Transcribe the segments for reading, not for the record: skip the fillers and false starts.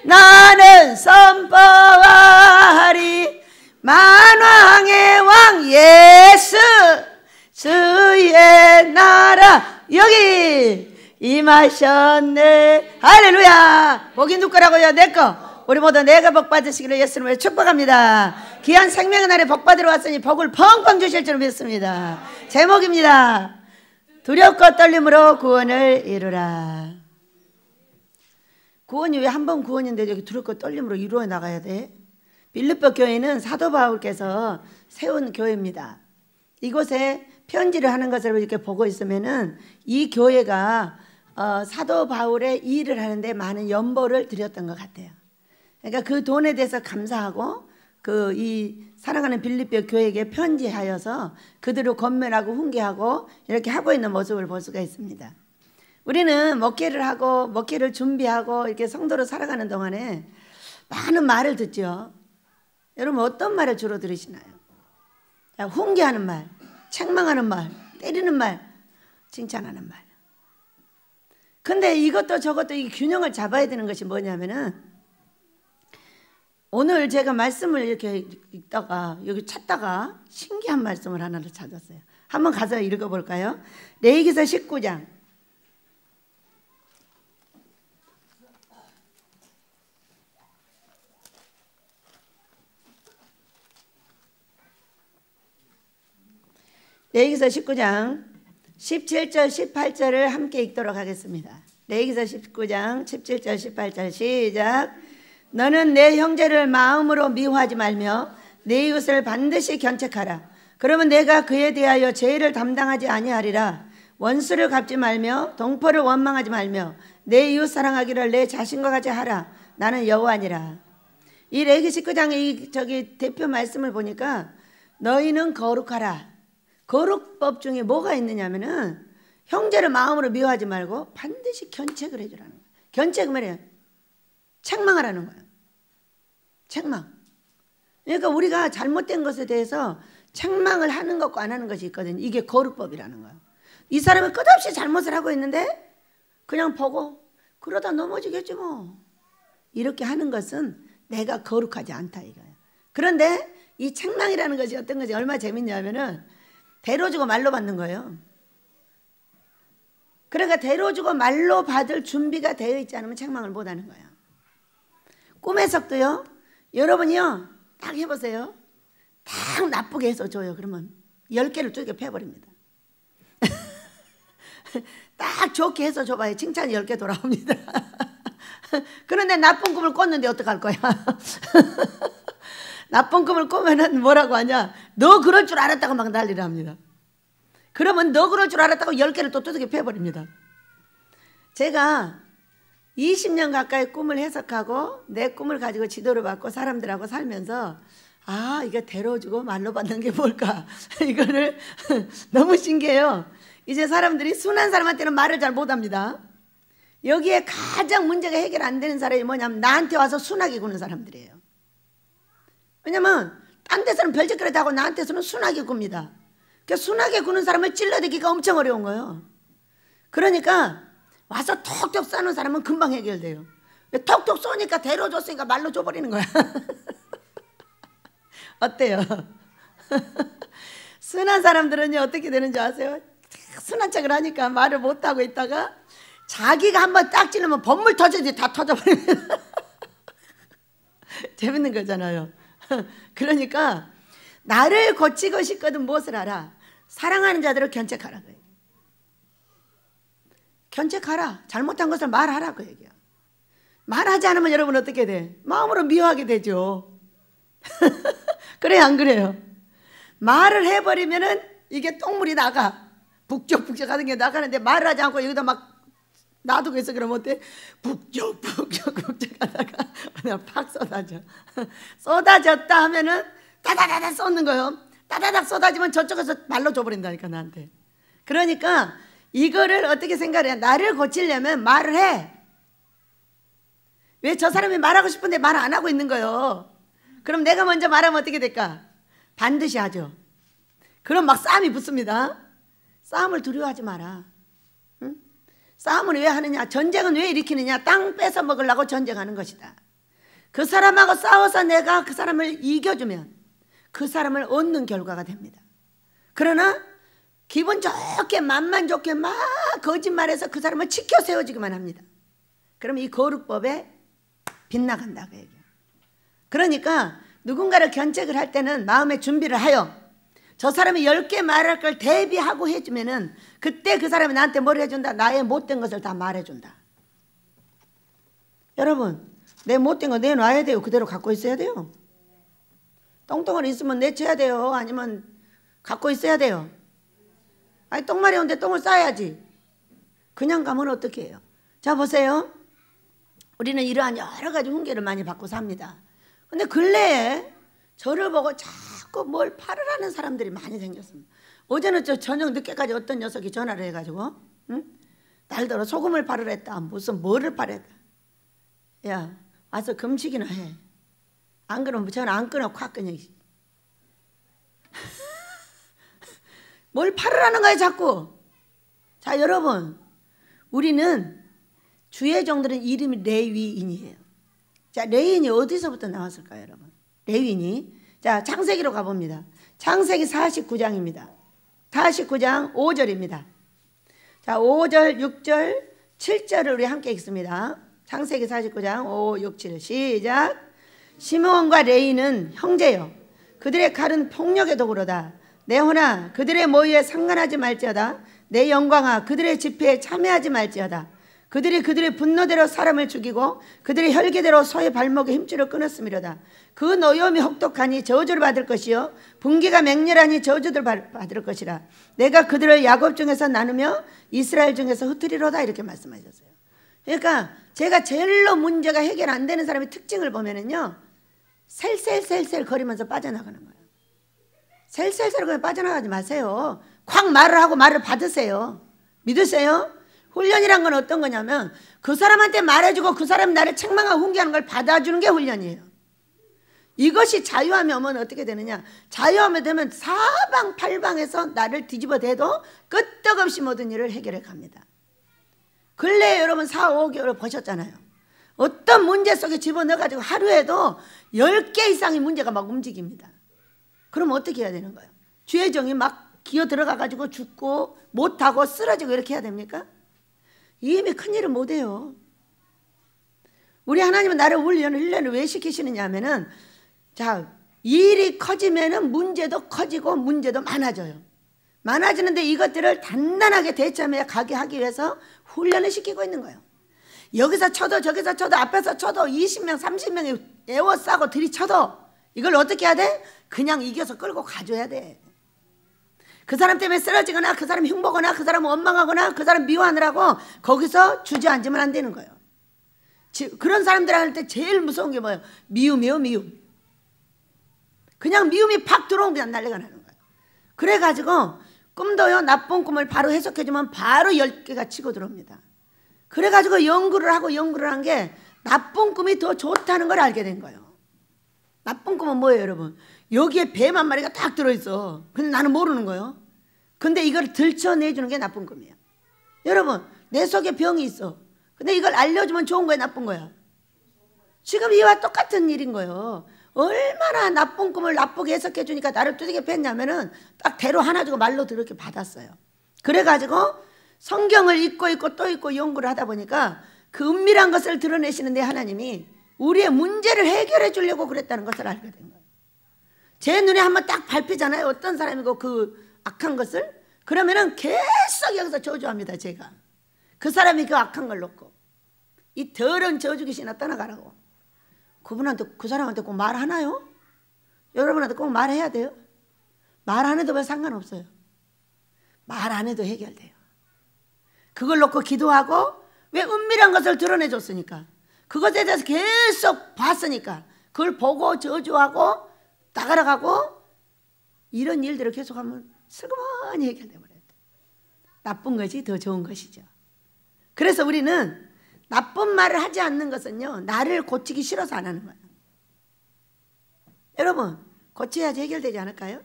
나는 선포하리 만왕의 왕 예수 주의 나라 여기 임하셨네. 할렐루야. 복이 누구 거라고요? 내거. 우리 모두 내가 복 받으시기를 예수님을 축복합니다. 귀한 생명의 날에 복 받으러 왔으니 복을 펑펑 주실 줄 믿습니다. 제목입니다. 두렵고 떨림으로 구원을 이루라. 구원이 왜 한 번 구원인데 여기 두렵고 떨림으로 이루어 나가야 돼? 빌립보 교회는 사도 바울께서 세운 교회입니다. 이곳에 편지를 하는 것을 이렇게 보고 있으면은 이 교회가 사도 바울의 일을 하는데 많은 연보를 드렸던 것 같아요. 그러니까 그 돈에 대해서 감사하고 이 사랑하는 빌립보 교회에게 편지하여서 그들을 권면하고 훈계하고 이렇게 하고 있는 모습을 볼 수가 있습니다. 우리는 목회를 하고 목회를 준비하고 이렇게 성도로 살아가는 동안에 많은 말을 듣죠. 여러분 어떤 말을 주로 들으시나요? 훈계하는 말, 책망하는 말, 때리는 말, 칭찬하는 말. 근데 이것도 저것도 이 균형을 잡아야 되는 것이 뭐냐면은 오늘 제가 말씀을 이렇게 읽다가 여기 찾다가 신기한 말씀을 하나를 찾았어요. 한번 가서 읽어볼까요? 레위기서 19장. 레위기서 19장 17절 18절을 함께 읽도록 하겠습니다. 레위기서 19장 17절 18절 시작. 너는 내 형제를 마음으로 미워하지 말며 내 이웃을 반드시 견책하라. 그러면 내가 그에 대하여 죄를 담당하지 아니하리라. 원수를 갚지 말며 동포를 원망하지 말며 내 이웃 사랑하기를 내 자신과 같이 하라. 나는 여호와니라. 이 레위기 19장의 대표 말씀을 보니까 너희는 거룩하라. 거룩법 중에 뭐가 있느냐면은 형제를 마음으로 미워하지 말고 반드시 견책을 해주라는 거예요. 견책은 뭐예요? 책망하라는 거예요. 책망. 그러니까 우리가 잘못된 것에 대해서 책망을 하는 것과 안 하는 것이 있거든요. 이게 거룩법이라는 거예요. 이 사람은 끝없이 잘못을 하고 있는데 그냥 보고 그러다 넘어지겠지 뭐. 이렇게 하는 것은 내가 거룩하지 않다 이거예요. 그런데 이 책망이라는 것이 어떤 것이 얼마나 재밌냐면은 대로 주고 말로 받는 거예요. 그러니까 대로 주고 말로 받을 준비가 되어 있지 않으면 책망을 못 하는 거예요. 꿈에서도요. 여러분이요. 딱 해보세요. 딱 나쁘게 해서 줘요. 그러면 10개를 두개 패버립니다. 딱 좋게 해서 줘봐요. 칭찬이 10개 돌아옵니다. 그런데 나쁜 꿈을 꿨는데 어떡할 거야? 나쁜 꿈을 꾸면은 뭐라고 하냐? 너 그럴 줄 알았다고 막 난리를 합니다. 그러면 너 그럴 줄 알았다고 10개를 또 두둑이 패버립니다. 제가 20년 가까이 꿈을 해석하고 내 꿈을 가지고 지도를 받고 사람들하고 살면서 이게 대로주고 말로 받는 게 뭘까? 이거를 너무 신기해요. 이제 사람들이 순한 사람한테는 말을 잘 못합니다. 여기에 가장 문제가 해결 안 되는 사람이 뭐냐면 나한테 와서 순하게 구는 사람들이에요. 왜냐면 딴 데서는 별짓거리 하고 나한테서는 순하게 굽니다. 그러니까 순하게 구는 사람을 찔러대기가 엄청 어려운 거예요. 그러니까 와서 톡톡 쏘는 사람은 금방 해결돼요. 톡톡 쏘니까 대로 줬으니까 말로 줘버리는 거야. 어때요? 순한 사람들은요 어떻게 되는지 아세요? 순한 척을 하니까 말을 못하고 있다가 자기가 한번 딱 찌르면 번물 터지지 다 터져버리면 재밌는 거잖아요. 그러니까 나를 고치고 싶거든 무엇을 하라? 사랑하는 자들을 견책하라. 견책하라. 잘못한 것을 말하라 그 얘기야. 말하지 않으면 여러분 어떻게 돼? 마음으로 미워하게 되죠. 그래요 안 그래요? 말을 해버리면은 이게 똥물이 나가. 북적북적 하는 게 나가는데 말을 하지 않고 여기다 막 놔두고 있어. 그러면 어때? 북적북적 하다가 그냥 팍 쏟아져. 쏟아졌다 하면은 따다다다 쏟는 거예요. 따다닥 쏟아지면 저쪽에서 말로 줘버린다니까 나한테. 그러니까 이거를 어떻게 생각해? 나를 고치려면 말을 해. 왜 저 사람이 말하고 싶은데 말 안 하고 있는 거예요? 그럼 내가 먼저 말하면 어떻게 될까? 반드시 하죠. 그럼 막 싸움이 붙습니다. 싸움을 두려워하지 마라. 응? 싸움을 왜 하느냐? 전쟁은 왜 일으키느냐? 땅 뺏어 먹으려고 전쟁하는 것이다. 그 사람하고 싸워서 내가 그 사람을 이겨주면 그 사람을 얻는 결과가 됩니다. 그러나 기분 좋게 맘만 좋게 막 거짓말해서 그 사람을 치켜 세워주기만 합니다. 그러면 이 거룩법에 빗나간다 그 얘기예요. 그러니까 누군가를 견책을 할 때는 마음의 준비를 하여 저 사람이 10개 말할 걸 대비하고 해주면은 그때 그 사람이 나한테 뭘 해준다? 나의 못된 것을 다 말해준다. 여러분, 내 못된 거 내놔야 돼요? 그대로 갖고 있어야 돼요? 똥덩어리 있으면 내쳐야 돼요? 아니면 갖고 있어야 돼요? 아니 똥말이 온데 똥을 싸야지. 그냥 가면 어떻게 해요? 자 보세요. 우리는 이러한 여러 가지 훈계를 많이 받고 삽니다. 근데 근래에 저를 보고 자꾸 뭘 팔으라는 사람들이 많이 생겼습니다. 어제는 저 저녁 늦게까지 어떤 녀석이 전화를 해가지고 날더러 소금을 팔으랬다. 무슨 뭐를 팔으랬다. 야 와서 금식이나 해. 안 그러면 전화 안 끊어 콱 그냥. 뭘 팔으라는 거예요 자꾸. 자 여러분, 우리는 주의 종들은 이름이 레위인이에요. 자 레위인이 어디서부터 나왔을까요 여러분? 레위인이 자 창세기로 가봅니다. 창세기 49장입니다 49장 5절입니다 자 5절 6절 7절을 우리 함께 읽습니다. 창세기 49장 5, 6, 7 시작. 시므온과 레위는 형제요 그들의 칼은 폭력의 도구로다. 내 호나 그들의 모의에 상관하지 말지어다. 내 영광아 그들의 집회에 참여하지 말지어다. 그들이 그들의 분노대로 사람을 죽이고 그들의 혈기대로 소의 발목에 힘줄을 끊었음이로다. 그 노염이 혹독하니 저주를 받을 것이요 분기가 맹렬하니 저주를 받을 것이라. 내가 그들을 야곱 중에서 나누며 이스라엘 중에서 흩으리로다. 이렇게 말씀하셨어요. 그러니까 제가 제일로 문제가 해결 안 되는 사람의 특징을 보면은요 셀셀셀셀 거리면서 빠져나가는 거예요. 셀셀셀 거리면서 빠져나가지 마세요. 콱 말을 하고 말을 받으세요. 믿으세요? 훈련이란 건 어떤 거냐면 그 사람한테 말해주고 그 사람이 나를 책망하고 훈계하는 걸 받아주는 게 훈련이에요. 이것이 자유함이 오면 어떻게 되느냐. 자유함이 되면 사방팔방에서 나를 뒤집어 대도 끄떡없이 모든 일을 해결해 갑니다. 근래에 여러분 4, 5개월을 보셨잖아요. 어떤 문제 속에 집어넣어가지고 하루에도 10개 이상의 문제가 막 움직입니다. 그럼 어떻게 해야 되는 거예요? 주의 종이 막 기어 들어가가지고 죽고 못하고 쓰러지고 이렇게 해야 됩니까? 이미 큰일을 못해요. 우리 하나님은 나를 훈련을 왜 시키시느냐 하면은 자 일이 커지면은 문제도 커지고 문제도 많아져요. 많아지는데 이것들을 단단하게 대처하며 가게 하기 위해서 훈련을 시키고 있는 거예요. 여기서 쳐도 저기서 쳐도 앞에서 쳐도 20명 30명이 에워싸고 들이쳐도 이걸 어떻게 해야 돼? 그냥 이겨서 끌고 가줘야 돼. 그 사람 때문에 쓰러지거나 그 사람 흉보거나 그 사람 원망하거나 그 사람 미워하느라고 거기서 주저앉으면 안 되는 거예요. 그런 사람들한테 제일 무서운 게 뭐예요? 미움이요 미움. 그냥 미움이 팍 들어오면 그냥 난리가 나는 거예요. 그래가지고 꿈도요 나쁜 꿈을 바로 해석해주면 바로 10개가 치고 들어옵니다. 그래가지고 연구를 한 게 나쁜 꿈이 더 좋다는 걸 알게 된 거예요. 나쁜 꿈은 뭐예요 여러분? 여기에 뱀 한 마리가 딱 들어있어. 근데 나는 모르는 거예요. 근데 이걸 들춰내주는 게 나쁜 꿈이에요. 여러분 내 속에 병이 있어. 근데 이걸 알려주면 좋은 거야 나쁜 거야? 지금 이와 똑같은 일인 거예요. 얼마나 나쁜 꿈을 나쁘게 해석해 주니까 나를 두들겨 팼냐면은 딱 대로 하나 주고 말로 그렇게 받았어요. 그래가지고 성경을 읽고 또 읽고 연구를 하다 보니까 그 은밀한 것을 드러내시는데 하나님이 우리의 문제를 해결해 주려고 그랬다는 것을 알게 된 거예요. 제 눈에 한번 딱 밟히잖아요. 어떤 사람이고 그 악한 것을. 그러면은 계속 여기서 저주합니다. 제가. 그 사람이 그 악한 걸 놓고 이 더러운 저주 귀신아 떠나가라고. 그분한테 그 사람한테 꼭 말하나요? 여러분한테 꼭 말해야 돼요? 말 안 해도 왜 상관없어요. 말 안 해도 해결돼요. 그걸 놓고 기도하고 왜 은밀한 것을 드러내줬으니까 그것에 대해서 계속 봤으니까 그걸 보고 저주하고 나가러 가고 이런 일들을 계속하면 슬그머니 해결돼 버려요. 나쁜 것이 더 좋은 것이죠. 그래서 우리는 나쁜 말을 하지 않는 것은요 나를 고치기 싫어서 안 하는 거예요. 여러분 고쳐야지 해결되지 않을까요?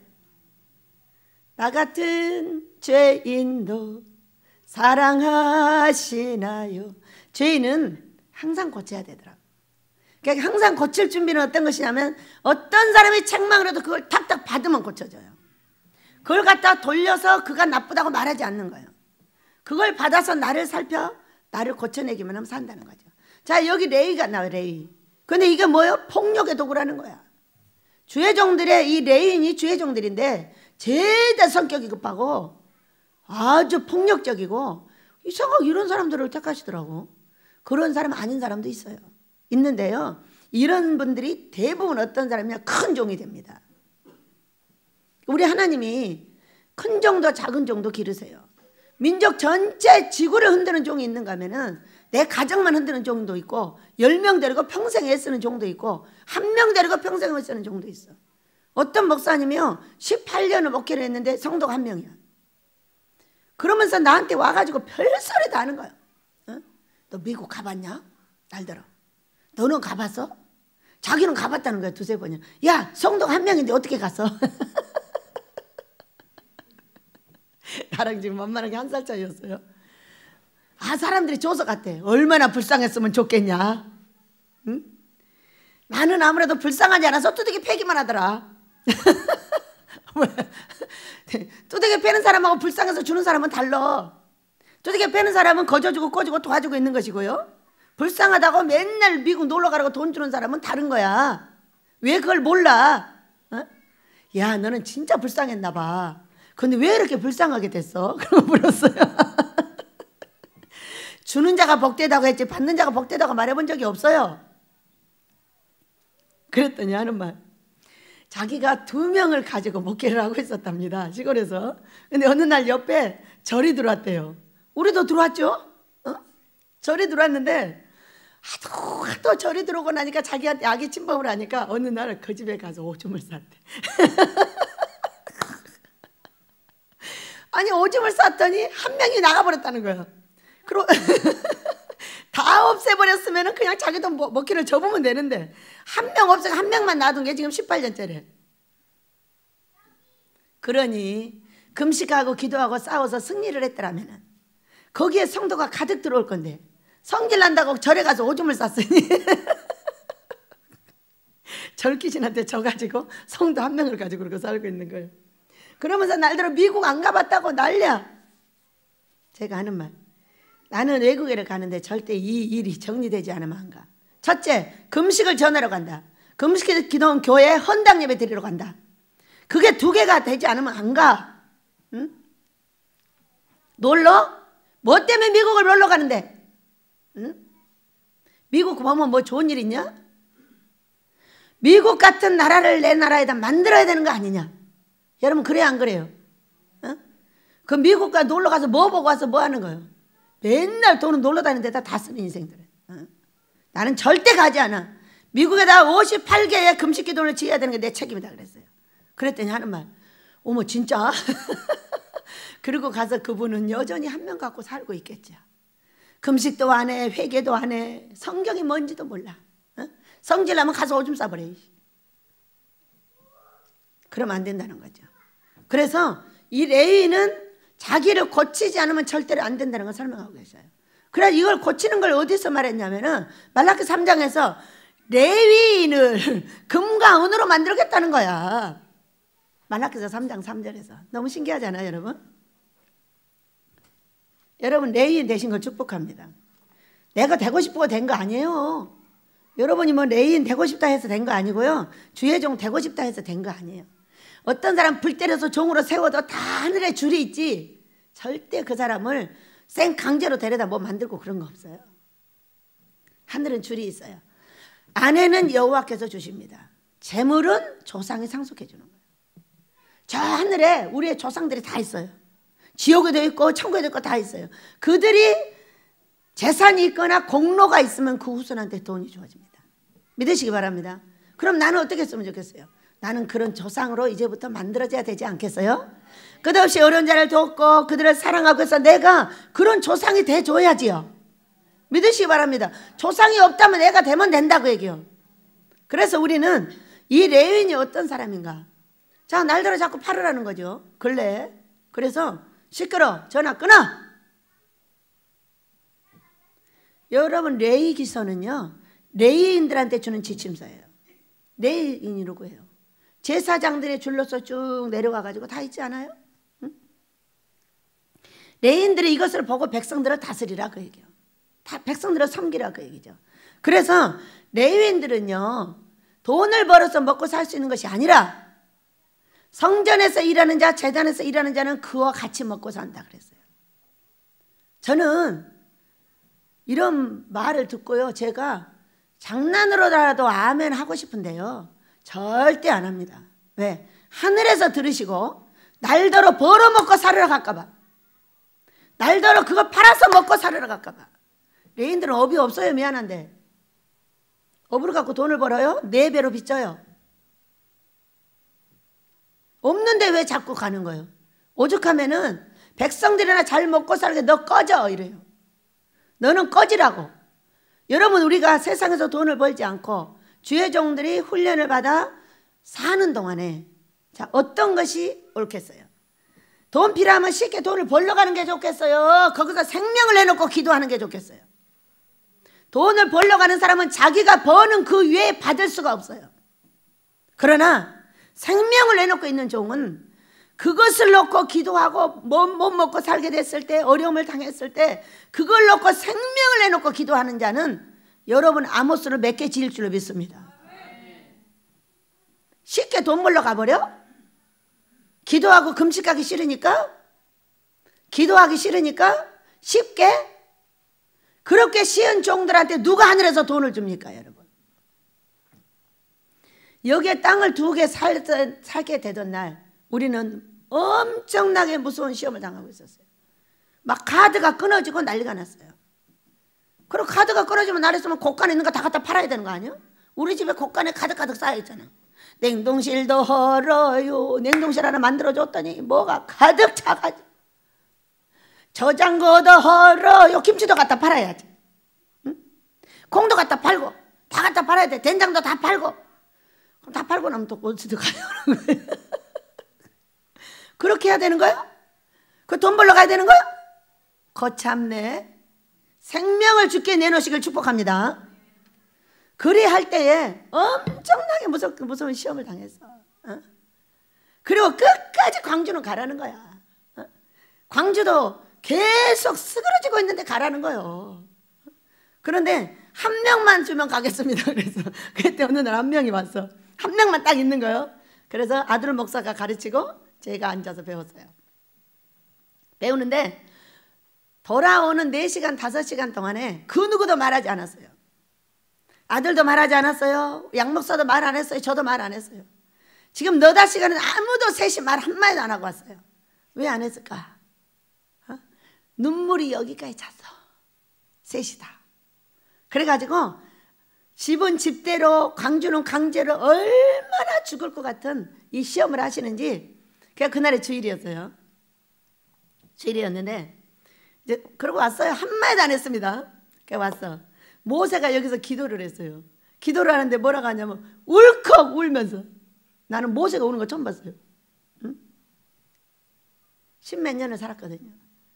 나 같은 죄인도 사랑하시나요? 죄인은 항상 고쳐야 되더라고요. 그러니까 항상 고칠 준비는 어떤 것이냐면 어떤 사람이 책망을 해도 그걸 탁탁 받으면 고쳐져요. 그걸 갖다 돌려서 그가 나쁘다고 말하지 않는 거예요. 그걸 받아서 나를 살펴 나를 고쳐내기만 하면 산다는 거죠. 자, 여기 레위가 나와요. 레위. 근데 이게 뭐예요? 폭력의 도구라는 거야. 주의 종들의 이 레위인이 주의 종들인데 죄다 성격이 급하고 아주 폭력적이고 이상하게 이런 사람들을 택하시더라고. 그런 사람 아닌 사람도 있어요. 있는데요, 이런 분들이 대부분 어떤 사람이냐, 큰 종이 됩니다. 우리 하나님이 큰 종도 작은 종도 기르세요. 민족 전체 지구를 흔드는 종이 있는가 하면은 내 가정만 흔드는 종도 있고 10명 데리고 평생 애쓰는 종도 있고 1명 데리고 평생 애쓰는 종도 있어. 어떤 목사님이요 18년을 목회를 했는데 성도가 1명이야. 그러면서 나한테 와가지고 별소리 다 하는 거야. 어? 너 미국 가봤냐? 날더러. 너는 가봤어? 자기는 가봤다는 거야. 2-3번이야. 야, 성도가 1명인데 어떻게 갔어? 나랑 지금 만만하게 1살 차이였어요. 아, 사람들이 줘서 갔대. 얼마나 불쌍했으면 좋겠냐. 응? 나는 아무래도 불쌍하지 않아서 두들겨 패기만 하더라. 두들겨 패는 사람하고 불쌍해서 주는 사람은 달라. 두들겨 패는 사람은 거저주고 꼬주고 도와주고 있는 것이고요, 불쌍하다고 맨날 미국 놀러 가라고 돈 주는 사람은 다른 거야. 왜 그걸 몰라? 어? 야, 너는 진짜 불쌍했나 봐. 근데 왜 이렇게 불쌍하게 됐어? 그러고 물었어요. 주는 자가 복되다고 했지 받는 자가 복되다고 말해본 적이 없어요. 그랬더니 하는 말, 자기가 2명을 가지고 목회를 하고 있었답니다, 시골에서. 근데 어느 날 옆에 절이 들어왔대요. 우리도 들어왔죠? 어? 절이 들어왔는데 하도 절이 들어오고 나니까 자기한테 악의 침범을 하니까 어느 날 그 집에 가서 오줌을 쌌대. 아니, 오줌을 쌌더니 1명이 나가버렸다는 거예요. 그리고 다 없애버렸으면 그냥 자기도 먹기를 접으면 되는데 1명 없애고 1명만 놔둔 게 지금 18년째래. 그러니 금식하고 기도하고 싸워서 승리를 했더라면 거기에 성도가 가득 들어올 건데 성질 난다고 절에 가서 오줌을 쌌으니 절귀신한테 져가지고 성도 1명을 가지고 그러고 살고 있는 거예요. 그러면서 날들어 미국 안 가봤다고 난리야. 제가 하는 말, 나는 외국에 가는데 절대 이 일이 정리되지 않으면 안 가. 첫째, 금식을 전하러 간다. 금식 기도원 교회 헌당 예배 드리러 간다. 그게 2개가 되지 않으면 안 가. 응? 놀러? 뭐 때문에 미국을 놀러 가는데? 응? 미국 보면 뭐 좋은 일 있냐? 미국 같은 나라를 내 나라에다 만들어야 되는 거 아니냐? 여러분, 그래요 안 그래요? 어? 그 미국가 놀러 가서 뭐 보고 와서 뭐 하는 거예요? 맨날 돈은 놀러 다니는 데다 다 쓰는 인생들. 어? 나는 절대 가지 않아. 미국에다 58개의 금식 기도를 지어야 되는 게 내 책임이다 그랬어요. 그랬더니 하는 말, 어머 진짜? 그리고 가서 그분은 여전히 1명 갖고 살고 있겠죠. 금식도 안 해, 회개도 안 해, 성경이 뭔지도 몰라. 어? 성질나면 가서 오줌 싸버려. 그러면 안 된다는 거죠. 그래서 이 레위인은 자기를 고치지 않으면 절대로 안 된다는 걸 설명하고 계셔요. 그래서 이걸 고치는 걸 어디서 말했냐면은 말라기 3장에서 레위인을 금과 은으로 만들겠다는 거야. 말라기서 3장 3절에서. 너무 신기하잖아요, 여러분? 여러분, 레위인 되신 걸 축복합니다. 내가 되고 싶고 된 거 아니에요. 여러분이 뭐 레위인 되고 싶다 해서 된 거 아니고요, 주의 종 되고 싶다 해서 된 거 아니에요. 어떤 사람 불 때려서 종으로 세워도 다 하늘에 줄이 있지 절대 그 사람을 생 강제로 데려다 뭐 만들고 그런 거 없어요. 하늘은 줄이 있어요. 아내는 여호와께서 주십니다. 재물은 조상이 상속해 주는 거예요. 저 하늘에 우리의 조상들이 다 있어요. 지옥에도 있고 천국에도 있고 다 있어요. 그들이 재산이 있거나 공로가 있으면 그 후손한테 돈이 주어집니다. 믿으시기 바랍니다. 그럼 나는 어떻게 했으면 좋겠어요? 나는 그런 조상으로 이제부터 만들어져야 되지 않겠어요? 끝없이 어려운 자를 돕고 그들을 사랑하고 해서 내가 그런 조상이 돼줘야지요. 믿으시기 바랍니다. 조상이 없다면 내가 되면 된다고 얘기해요. 그래서 우리는 이 레위인이 어떤 사람인가? 자, 날더러 자꾸 팔으라는 거죠. 근래. 그래서 시끄러, 전화 끊어. 여러분, 레위기서는요 레위인들한테 주는 지침서예요. 레위인이라고 해요. 제사장들의 줄로서 쭉 내려가가지고 다 있지 않아요? 응? 레위인들이 이것을 보고 백성들을 다스리라 그 얘기예요. 다 백성들을 섬기라 그 얘기죠. 그래서 레위인들은요, 돈을 벌어서 먹고 살 수 있는 것이 아니라 성전에서 일하는 자, 제단에서 일하는 자는 그와 같이 먹고 산다 그랬어요. 저는 이런 말을 듣고요, 제가 장난으로라도 아멘 하고 싶은데요, 절대 안 합니다. 왜? 하늘에서 들으시고 날더러 벌어먹고 살으러 갈까봐, 날더러 그거 팔아서 먹고 살으러 갈까봐. 레인들은 업이 없어요. 미안한데 업으로 갖고 돈을 벌어요? 4배로 빚져요. 없는데 왜 자꾸 가는 거예요? 오죽하면은 백성들이나 잘 먹고 살게 너 꺼져 이래요. 너는 꺼지라고. 여러분, 우리가 세상에서 돈을 벌지 않고 주의 종들이 훈련을 받아 사는 동안에 자, 어떤 것이 옳겠어요? 돈 필요하면 쉽게 돈을 벌러 가는 게 좋겠어요? 거기서 생명을 내놓고 기도하는 게 좋겠어요? 돈을 벌러 가는 사람은 자기가 버는 그 위에 받을 수가 없어요. 그러나 생명을 내놓고 있는 종은 그것을 놓고 기도하고 못 먹고 살게 됐을 때, 어려움을 당했을 때 그걸 놓고 생명을 내놓고 기도하는 자는 여러분 아모스를 몇 개 지을 줄로 믿습니다. 쉽게 돈 벌러 가버려? 기도하고 금식하기 싫으니까? 기도하기 싫으니까? 쉽게? 그렇게 쉬운 종들한테 누가 하늘에서 돈을 줍니까 여러분? 여기에 땅을 2개 살게 되던 날 우리는 엄청나게 무서운 시험을 당하고 있었어요. 막 카드가 끊어지고 난리가 났어요. 그리고 카드가 끊어지면 나랬으면 곳간에 있는 거 다 갖다 팔아야 되는 거 아니에요? 우리 집에 곳간에 가득 쌓여있잖아. 냉동실도 헐어요. 냉동실 하나 만들어줬더니 뭐가 가득 차가지고, 저장고도 헐어요. 김치도 갖다 팔아야지. 응? 콩도 갖다 팔고 다 갖다 팔아야 돼. 된장도 다 팔고. 그럼 다 팔고 나면 또 어디서 가요? 그렇게 해야 되는 거예요? 그 돈 벌러 가야 되는 거예요? 거참네. 생명을 주께 내놓으시길 축복합니다. 그리할 때에 엄청나게 무서운 시험을 당했어. 어? 그리고 끝까지 광주는 가라는 거야. 어? 광주도 계속 쓰그러지고 있는데 가라는 거예요. 그런데 한 명만 주면 가겠습니다. 그래서 그때 어느 날 한 명이 왔어. 한 명만 딱 있는 거예요. 그래서 아들 목사가 가르치고 제가 앉아서 배웠어요. 배우는데 돌아오는 4시간 5시간 동안에 그 누구도 말하지 않았어요. 아들도 말하지 않았어요. 양 목사도 말 안 했어요. 저도 말 안 했어요. 지금 너댓 시간은 아무도 셋이 말 한마디도 안 하고 왔어요. 왜 안 했을까? 어? 눈물이 여기까지 찼어. 셋이 다. 그래가지고 집은 집대로, 광주는 강제로 얼마나 죽을 것 같은 이 시험을 하시는지. 그게 그날의 주일이었어요. 주일이었는데 이제 그러고 왔어요. 한마디도 안 했습니다. 그래 왔어. 모세가 여기서 기도를 했어요. 기도를 하는데 뭐라고 하냐면 울컥 울면서, 나는 모세가 우는 거 처음 봤어요. 응? 10몇 년을 살았거든요.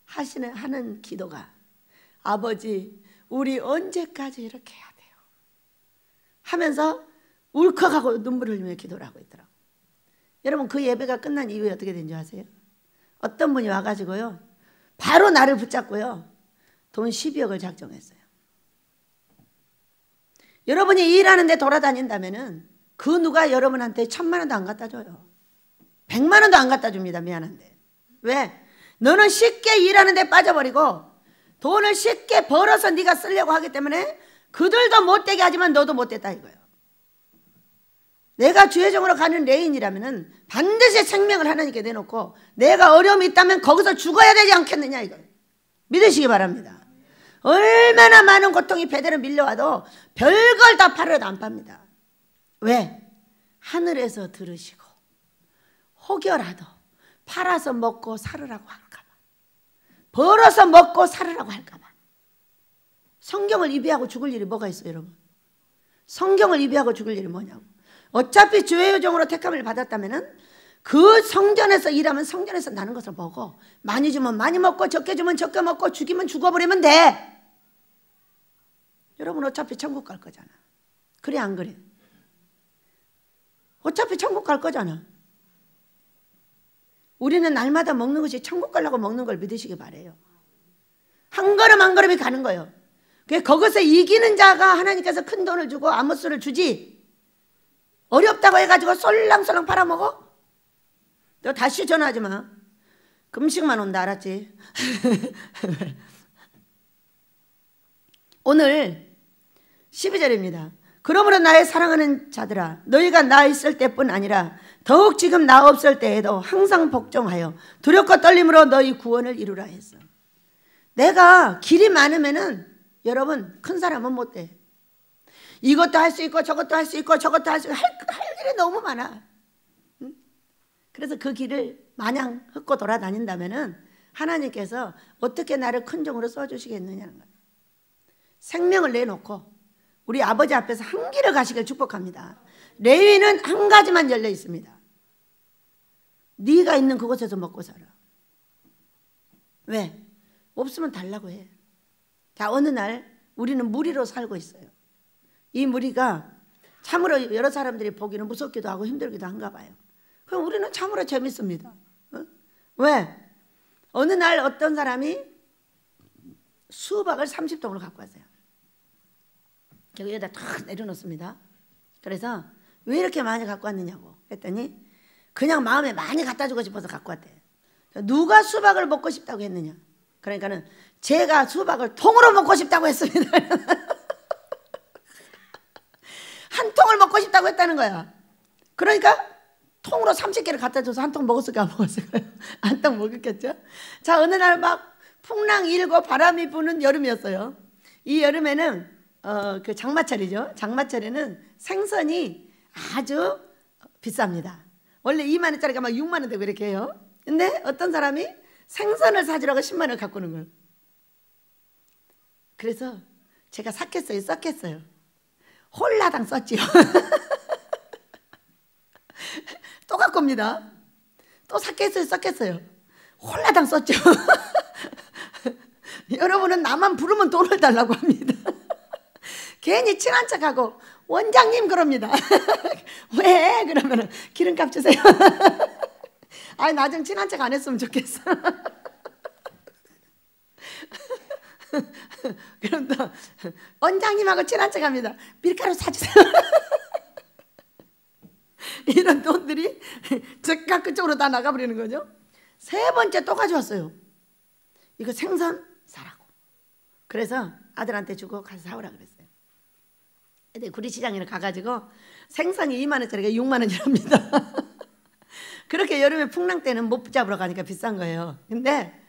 하는 기도가, 아버지 우리 언제까지 이렇게 해야 돼요? 하면서 울컥하고 눈물을 흘리며 기도를 하고 있더라고요. 여러분, 그 예배가 끝난 이후에 어떻게 된지 아세요? 어떤 분이 와가지고요, 바로 나를 붙잡고요, 돈 12억을 작정했어요. 여러분이 일하는데 돌아다닌다면은 그 누가 여러분한테 1000만 원도 안 갖다 줘요. 100만 원도 안 갖다 줍니다. 미안한데. 왜? 너는 쉽게 일하는데 빠져버리고 돈을 쉽게 벌어서 네가 쓰려고 하기 때문에 그들도 못되게 하지만 너도 못됐다 이거예요. 내가 주의 종으로 가는 레인이라면은 반드시 생명을 하나님께 내놓고 내가 어려움이 있다면 거기서 죽어야 되지 않겠느냐 이거예요. 믿으시기 바랍니다. 얼마나 많은 고통이 배대로 밀려와도 별걸 다 팔아도 안 팝니다. 왜? 하늘에서 들으시고 혹여라도 팔아서 먹고 살으라고 할까봐, 벌어서 먹고 살으라고 할까봐. 성경을 이비하고 죽을 일이 뭐가 있어요 여러분? 성경을 이비하고 죽을 일이 뭐냐고. 어차피 주의 종으로 택함을 받았다면 그 성전에서 일하면 성전에서 나는 것을 먹어. 많이 주면 많이 먹고 적게 주면 적게 먹고 죽이면 죽어버리면 돼. 여러분 어차피 천국 갈 거잖아. 그래 안 그래? 어차피 천국 갈 거잖아. 우리는 날마다 먹는 것이 천국 가려고 먹는 걸 믿으시기 바래요. 한 걸음 한 걸음이 가는 거예요. 거기서 이기는 자가 하나님께서 큰 돈을 주고 아모스를 주지, 어렵다고 해가지고 쏠랑쏠랑 팔아먹어? 너 다시 전화하지 마. 금식만 온다, 알았지? 오늘 12절입니다. 그러므로 나의 사랑하는 자들아, 너희가 나 있을 때뿐 아니라 더욱 지금 나 없을 때에도 항상 복종하여 두렵고 떨림으로 너희 구원을 이루라 했어. 내가 길이 많으면은 여러분 큰 사람은 못 돼. 이것도 할 수 있고 저것도 할 수 있고 저것도 할 수 있고 할 일이 너무 많아. 응? 그래서 그 길을 마냥 흙고 돌아다닌다면은 하나님께서 어떻게 나를 큰 종으로 써주시겠느냐는 거예요. 생명을 내놓고 우리 아버지 앞에서 한 길을 가시길 축복합니다. 레위는 한 가지만 열려 있습니다. 네가 있는 그곳에서 먹고 살아. 왜? 없으면 달라고 해. 자, 어느 날 우리는 무리로 살고 있어요. 이 무리가 참으로 여러 사람들이 보기는 무섭기도 하고 힘들기도 한가 봐요. 그럼 우리는 참으로 재밌습니다. 어? 왜? 어느 날 어떤 사람이 수박을 30동을 갖고 왔어요. 여기다 탁 내려놓습니다. 그래서 왜 이렇게 많이 갖고 왔느냐고 했더니 그냥 마음에 많이 갖다 주고 싶어서 갖고 왔대. 누가 수박을 먹고 싶다고 했느냐? 그러니까는 제가 수박을 통으로 먹고 싶다고 했습니다. 한 통을 먹고 싶다고 했다는 거야. 그러니까 통으로 30개를 갖다 줘서 한 통 먹었을까 안 먹었을까요? 한 통 먹었겠죠? 자, 어느 날 막 풍랑 일고 바람이 부는 여름이었어요. 이 여름에는 그 장마철이죠. 장마철에는 생선이 아주 비쌉니다. 원래 2만 원짜리가 막 6만 원 되고 이렇게 해요. 근데 어떤 사람이 생선을 사주라고 10만 원을 갖고 오는 거예요. 그래서 제가 샀겠어요? 썼겠어요? 홀라당 썼지요. 또 갖고 옵니다. 또 샀겠어요? 썼겠어요? 홀라당 썼죠. 여러분은 나만 부르면 돈을 달라고 합니다. 괜히 친한 척하고 원장님 그럽니다. 왜? 그러면 기름값 주세요. 아니 나 좀 친한 척 안 했으면 좋겠어. 그럼 또 원장님하고 친한 척합니다. 밀가루 사주세요. 이런 돈들이 즉각 그쪽으로 다 나가버리는 거죠. 세 번째 또 가져왔어요. 이거 생선 사라고. 그래서 아들한테 주고 가서 사오라 그랬어요. 근데 구리시장에 가가지고 생선이 2만 원짜리가 6만 원이랍니다. 그렇게 여름에 풍랑 때는 못 잡으러 가니까 비싼 거예요. 근데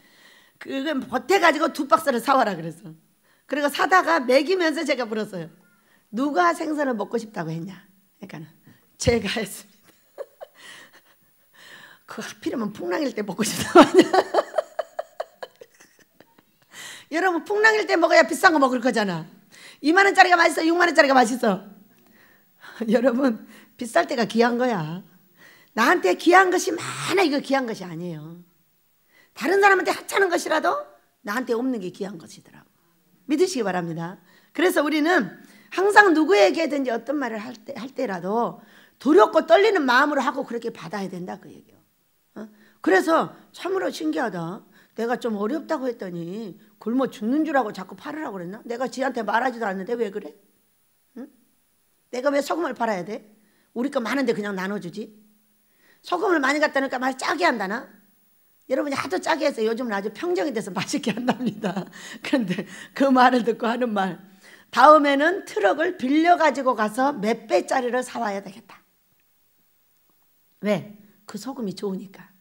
그걸 보태가지고 2박스를 사와라 그랬어. 그리고 사다가 먹이면서 제가 물었어요. 누가 생선을 먹고 싶다고 했냐? 그러니까 제가 했습니다. 그 하필이면 풍랑일 때 먹고 싶다고 하냐? 여러분 풍랑일 때 먹어야 비싼 거 먹을 거잖아. 2만 원짜리가 맛있어? 6만 원짜리가 맛있어? 여러분 비쌀 때가 귀한 거야. 나한테 귀한 것이 많아. 이거 귀한 것이 아니에요. 다른 사람한테 하찮은 것이라도 나한테 없는 게 귀한 것이더라고. 믿으시기 바랍니다. 그래서 우리는 항상 누구에게든지 어떤 말을 할 때라도 두렵고 떨리는 마음으로 하고 그렇게 받아야 된다 그 얘기예요. 그래서 참으로 신기하다. 내가 좀 어렵다고 했더니 굶어 죽는 줄 알고 자꾸 팔으라고 그랬나? 내가 지한테 말하지도 않는데 왜 그래? 응? 내가 왜 소금을 팔아야 돼? 우리 거 많은데 그냥 나눠주지. 소금을 많이 갖다 놓으니까 맛이 짜게 한다나? 여러분이 하도 짜게 해서 요즘은 아주 평정이 돼서 맛있게 한답니다. 그런데 그 말을 듣고 하는 말, 다음에는 트럭을 빌려가지고 가서 몇 배짜리를 사와야 되겠다. 왜? 그 소금이 좋으니까.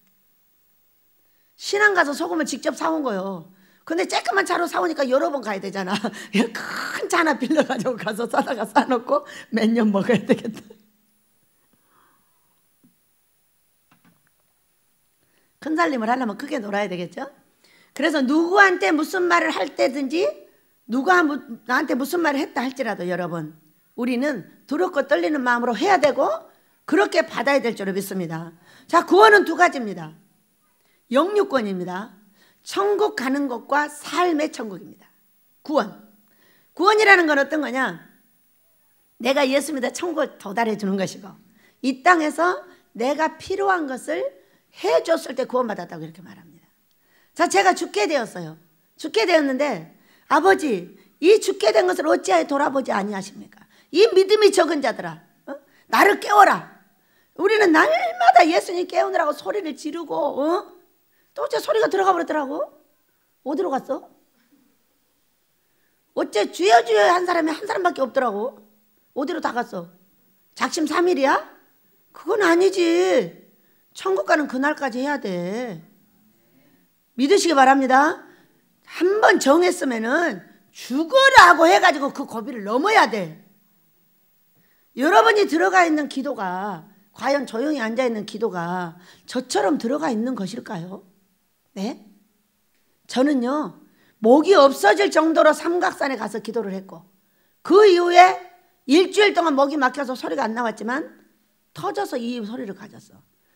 신안 가서 소금을 직접 사온 거예요. 근데 쬐끄만 차로 사오니까 여러 번 가야 되잖아. 큰 차 하나 빌려가지고 가서 싸다가 싸놓고 몇 년 먹어야 되겠다. 큰 살림을 하려면 크게 놀아야 되겠죠. 그래서 누구한테 무슨 말을 할 때든지 누가 나한테 무슨 말을 했다 할지라도 여러분 우리는 두렵고 떨리는 마음으로 해야 되고 그렇게 받아야 될 줄로 믿습니다. 자, 구원은 두 가지입니다. 영유권입니다. 천국 가는 것과 삶의 천국입니다. 구원. 구원이라는 건 어떤 거냐? 내가 예수 믿어 천국을 도달해 주는 것이고, 이 땅에서 내가 필요한 것을 해줬을 때 구원받았다고 이렇게 말합니다. 자, 제가 죽게 되었어요. 죽게 되었는데 아버지, 이 죽게 된 것을 어찌하여 돌아보지 아니하십니까? 이 믿음이 적은 자들아, 나를 깨워라. 우리는 날마다 예수님 깨우느라고 소리를 지르고, 또 어째 소리가 들어가 버렸더라고. 어디로 갔어? 어째 주여 주여 한 사람이 한 사람밖에 없더라고. 어디로 다 갔어? 작심삼일이야? 그건 아니지. 천국 가는 그날까지 해야 돼. 믿으시기 바랍니다. 한번 정했으면은 죽으라고 해가지고 그 고비를 넘어야 돼. 여러분이 들어가 있는 기도가, 과연 조용히 앉아있는 기도가 저처럼 들어가 있는 것일까요? 네? 저는요, 목이 없어질 정도로 삼각산에 가서 기도를 했고, 그 이후에 일주일 동안 목이 막혀서 소리가 안 나왔지만 터져서 이 소리를 가졌어.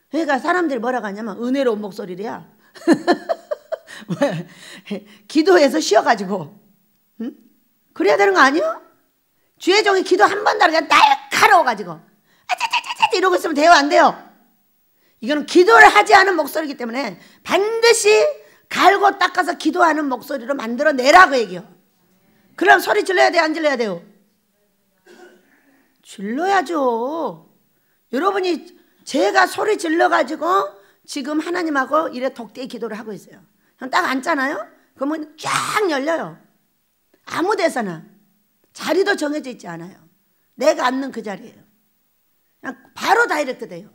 그러니까 사람들이 뭐라고 하냐면 은혜로운 목소리래야. 기도해서 쉬어가지고, 응? 그래야 되는 거 아니야? 주의 종이 기도 한 번 다르게 날카로워가지고 아차차차차 이러고 있으면 돼요, 안 돼요? 이거는 기도를 하지 않은 목소리이기 때문에 반드시 갈고 닦아서 기도하는 목소리로 만들어내라고 얘기해요. 그럼 소리 질러야 돼요, 안 질러야 돼요? 질러야죠. 여러분이, 제가 소리 질러가지고 지금 하나님하고 이래 독대의 기도를 하고 있어요. 딱 앉잖아요? 그러면 쫙 열려요. 아무 데서나. 자리도 정해져 있지 않아요. 내가 앉는 그 자리예요. 그냥 바로 다이렉트 돼요.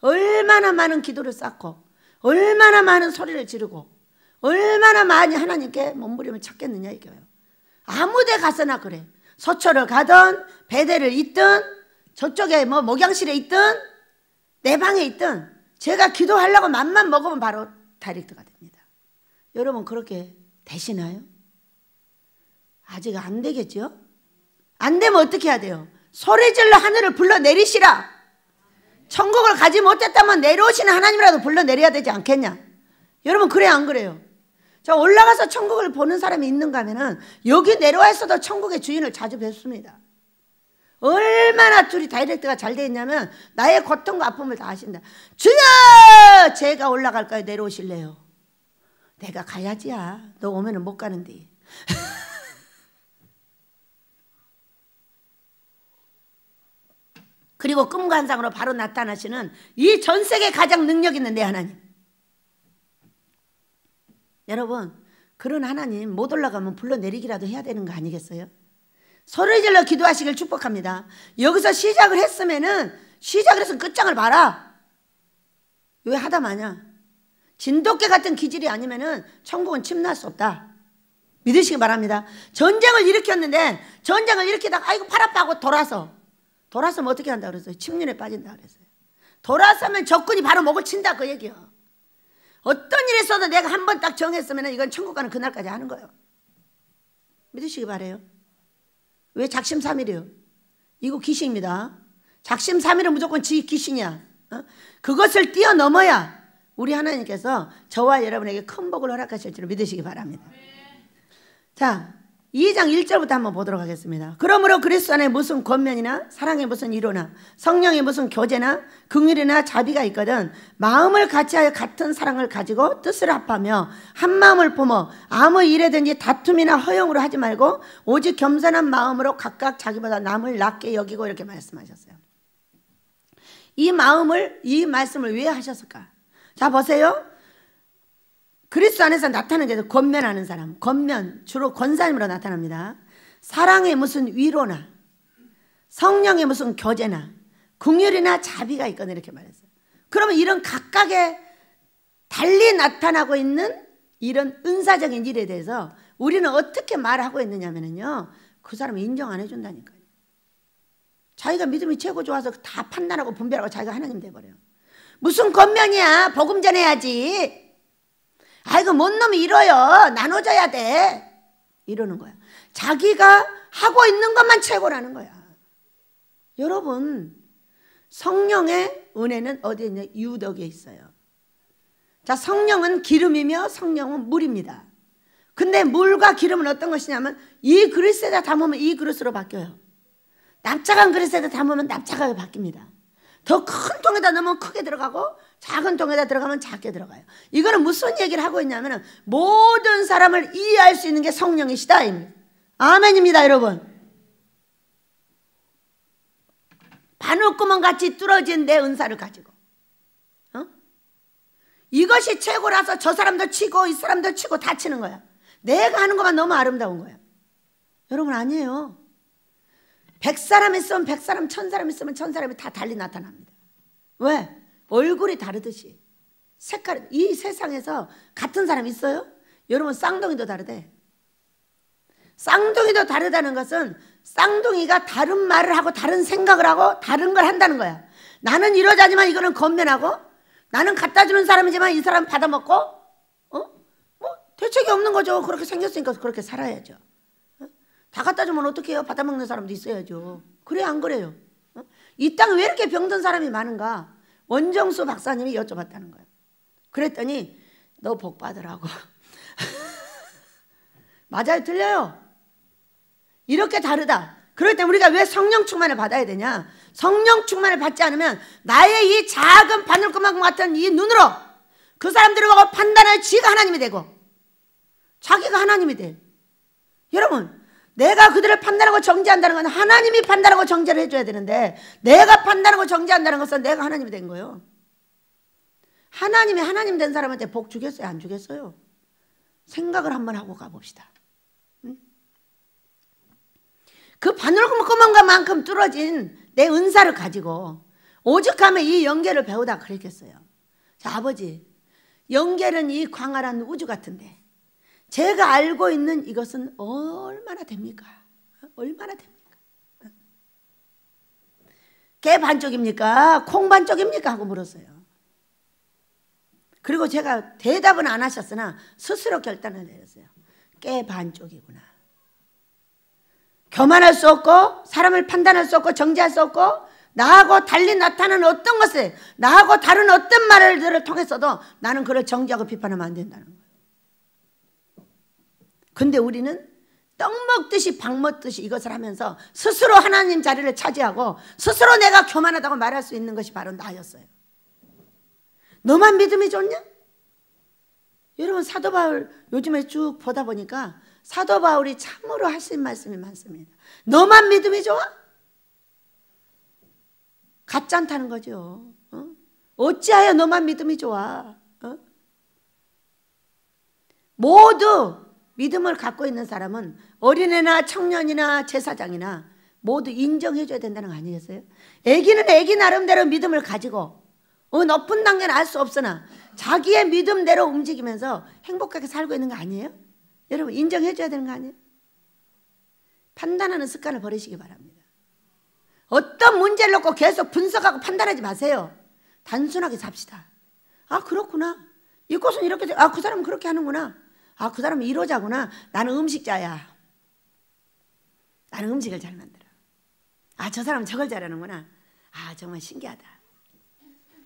얼마나 많은 기도를 쌓고, 얼마나 많은 소리를 지르고, 얼마나 많이 하나님께 몸부림을 찾겠느냐 이거예요. 아무 데 가서나 그래. 서초를 가든 배대를 있든 저쪽에 뭐 목양실에 있든 내 방에 있든 제가 기도하려고 맘만 먹으면 바로 다이렉트가 됩니다. 여러분 그렇게 되시나요? 아직 안 되겠죠? 안 되면 어떻게 해야 돼요? 소리질러 하늘을 불러내리시라. 천국을 가지 못했다면 내려오시는 하나님이라도 불러내려야 되지 않겠냐? 여러분 그래요, 안 그래요? 자, 올라가서 천국을 보는 사람이 있는가 하면은 여기 내려와 있어도 천국의 주인을 자주 뵙습니다. 얼마나 둘이 다이렉트가 잘 돼 있냐면 나의 고통과 아픔을 다 아신다. 주여! 제가 올라갈까요? 내려오실래요? 내가 가야지야. 너 오면은 못 가는데. 그리고 꿈과 환상으로 바로 나타나시는 이 전 세계 가장 능력 있는 내 하나님. 여러분, 그런 하나님 못 올라가면 불러내리기라도 해야 되는 거 아니겠어요? 소리 질러 기도하시길 축복합니다. 여기서 시작을 했으면은 시작을 해서 끝장을 봐라. 왜 하다 마냐? 진돗개 같은 기질이 아니면은 천국은 침노할 수 없다. 믿으시기 바랍니다. 전쟁을 일으켰는데 전쟁을 일으키다가 아이고 팔 아파하고 돌아서면 어떻게 한다 그랬어요? 침륜에 빠진다 그랬어요. 돌아서면 적군이 바로 목을 친다 그 얘기요. 어떤 일이 있어도 내가 한 번 딱 정했으면 이건 천국 가는 그날까지 하는 거예요. 믿으시기 바래요. 왜 작심삼일이요? 이거 귀신입니다. 작심삼일은 무조건 지 귀신이야. 그것을 뛰어넘어야 우리 하나님께서 저와 여러분에게 큰 복을 허락하실 줄 믿으시기 바랍니다. 자, 2장 1절부터 한번 보도록 하겠습니다. 그러므로 그리스도 안에 무슨 권면이나 사랑의 무슨 위로나 성령의 무슨 교제나 긍휼이나 자비가 있거든 마음을 같이하여 같은 사랑을 가지고 뜻을 합하며 한 마음을 품어 아무 일에든지 다툼이나 허용으로 하지 말고 오직 겸손한 마음으로 각각 자기보다 남을 낮게 여기고 이렇게 말씀하셨어요. 이 말씀을 왜 하셨을까? 자, 보세요. 그리스도 안에서 나타나는 게 권면하는 사람, 권면 주로 권사님으로 나타납니다. 사랑의 무슨 위로나 성령의 무슨 교제나 긍휼이나 자비가 있거든 이렇게 말했어요. 그러면 이런 각각의 달리 나타나고 있는 이런 은사적인 일에 대해서 우리는 어떻게 말하고 있느냐면요, 그 사람을 인정 안 해준다니까요. 자기가 믿음이 최고 좋아서 다 판단하고 분별하고 자기가 하나님 돼버려요. 무슨 권면이야? 복음 전해야지. 아이고 뭔 놈이 이뤄요. 나눠줘야 돼. 이러는 거야. 자기가 하고 있는 것만 최고라는 거야. 여러분, 성령의 은혜는 어디에 있냐? 유덕에 있어요. 자, 성령은 기름이며 성령은 물입니다. 근데 물과 기름은 어떤 것이냐면 이 그릇에다 담으면 이 그릇으로 바뀌어요. 납작한 그릇에다 담으면 납작하게 바뀝니다. 더 큰 통에다 넣으면 크게 들어가고 작은 통에다 들어가면 작게 들어가요. 이거는 무슨 얘기를 하고 있냐면 모든 사람을 이해할 수 있는 게 성령이시다. 아멘입니다, 여러분. 바늘구멍 같이 뚫어진 내 은사를 가지고 이것이 최고라서 저 사람도 치고 이 사람도 치고 다 치는 거야. 내가 하는 것만 너무 아름다운 거야. 여러분 아니에요. 100사람 있으면 100사람, 1000사람 있으면 1000사람이 다 달리 나타납니다. 왜? 얼굴이 다르듯이 색깔. 이 세상에서 같은 사람 있어요? 여러분 쌍둥이도 다르대. 쌍둥이도 다르다는 것은 쌍둥이가 다른 말을 하고 다른 생각을 하고 다른 걸 한다는 거야. 나는 이러자지만 이거는 건면하고, 나는 갖다 주는 사람이지만 이 사람 받아먹고, 뭐 대책이 없는 거죠. 그렇게 생겼으니까 그렇게 살아야죠. 다 갖다 주면 어떻게 해요? 받아먹는 사람도 있어야죠. 그래 안 그래요? 이 땅에 왜 이렇게 병든 사람이 많은가? 원정수 박사님이 여쭤봤다는 거예요. 그랬더니 너 복 받으라고. 맞아요, 틀려요. 이렇게 다르다. 그럴 때 우리가 왜 성령 충만을 받아야 되냐? 성령 충만을 받지 않으면 나의 이 작은 바늘구멍 같은 이 눈으로 그 사람들을 보고 판단할 지가 하나님이 되고 자기가 하나님이 돼. 여러분, 내가 그들을 판단하고 정죄한다는 건 하나님이 판단하고 정죄를 해줘야 되는데 내가 판단하고 정죄한다는 것은 내가 하나님이 된 거예요. 하나님이 하나님 된 사람한테 복 주겠어요? 안 주겠어요? 생각을 한번 하고 가봅시다. 그 바늘구멍만큼 뚫어진 내 은사를 가지고 오죽하면 이 영계를 배우다 그랬겠어요. 자, 아버지, 영계는 이 광활한 우주 같은데 제가 알고 있는 이것은 얼마나 됩니까? 얼마나 됩니까? 개 반쪽입니까? 콩 반쪽입니까? 하고 물었어요. 그리고 제가 대답은 안 하셨으나 스스로 결단을 내렸어요. 개 반쪽이구나. 교만할 수 없고 사람을 판단할 수 없고 정죄할 수 없고 나하고 달리 나타나는 어떤 것을, 나하고 다른 어떤 말들을 통해서도 나는 그를 정죄하고 비판하면 안 된다는 거예요. 근데 우리는 떡 먹듯이 밥 먹듯이 이것을 하면서 스스로 하나님 자리를 차지하고 스스로 내가 교만하다고 말할 수 있는 것이 바로 나였어요. 너만 믿음이 좋냐? 여러분 사도 바울 요즘에 쭉 보다 보니까 사도 바울이 참으로 하신 말씀이 많습니다. 너만 믿음이 좋아? 가짜다는 거죠. 어찌하여 너만 믿음이 좋아? 모두 믿음을 갖고 있는 사람은 어린애나 청년이나 제사장이나 모두 인정해줘야 된다는 거 아니겠어요? 애기는 애기 나름대로 믿음을 가지고 높은 단계는 알 수 없으나 자기의 믿음대로 움직이면서 행복하게 살고 있는 거 아니에요? 여러분 인정해줘야 되는 거 아니에요? 판단하는 습관을 버리시기 바랍니다. 어떤 문제를 놓고 계속 분석하고 판단하지 마세요. 단순하게 삽시다. 아 그렇구나. 이것은 이렇게 아 그 사람은 그렇게 하는구나. 아 그 사람은 이러자구나. 나는 음식자야. 나는 음식을 잘 만들어. 아 저 사람은 저걸 잘하는구나. 아 정말 신기하다.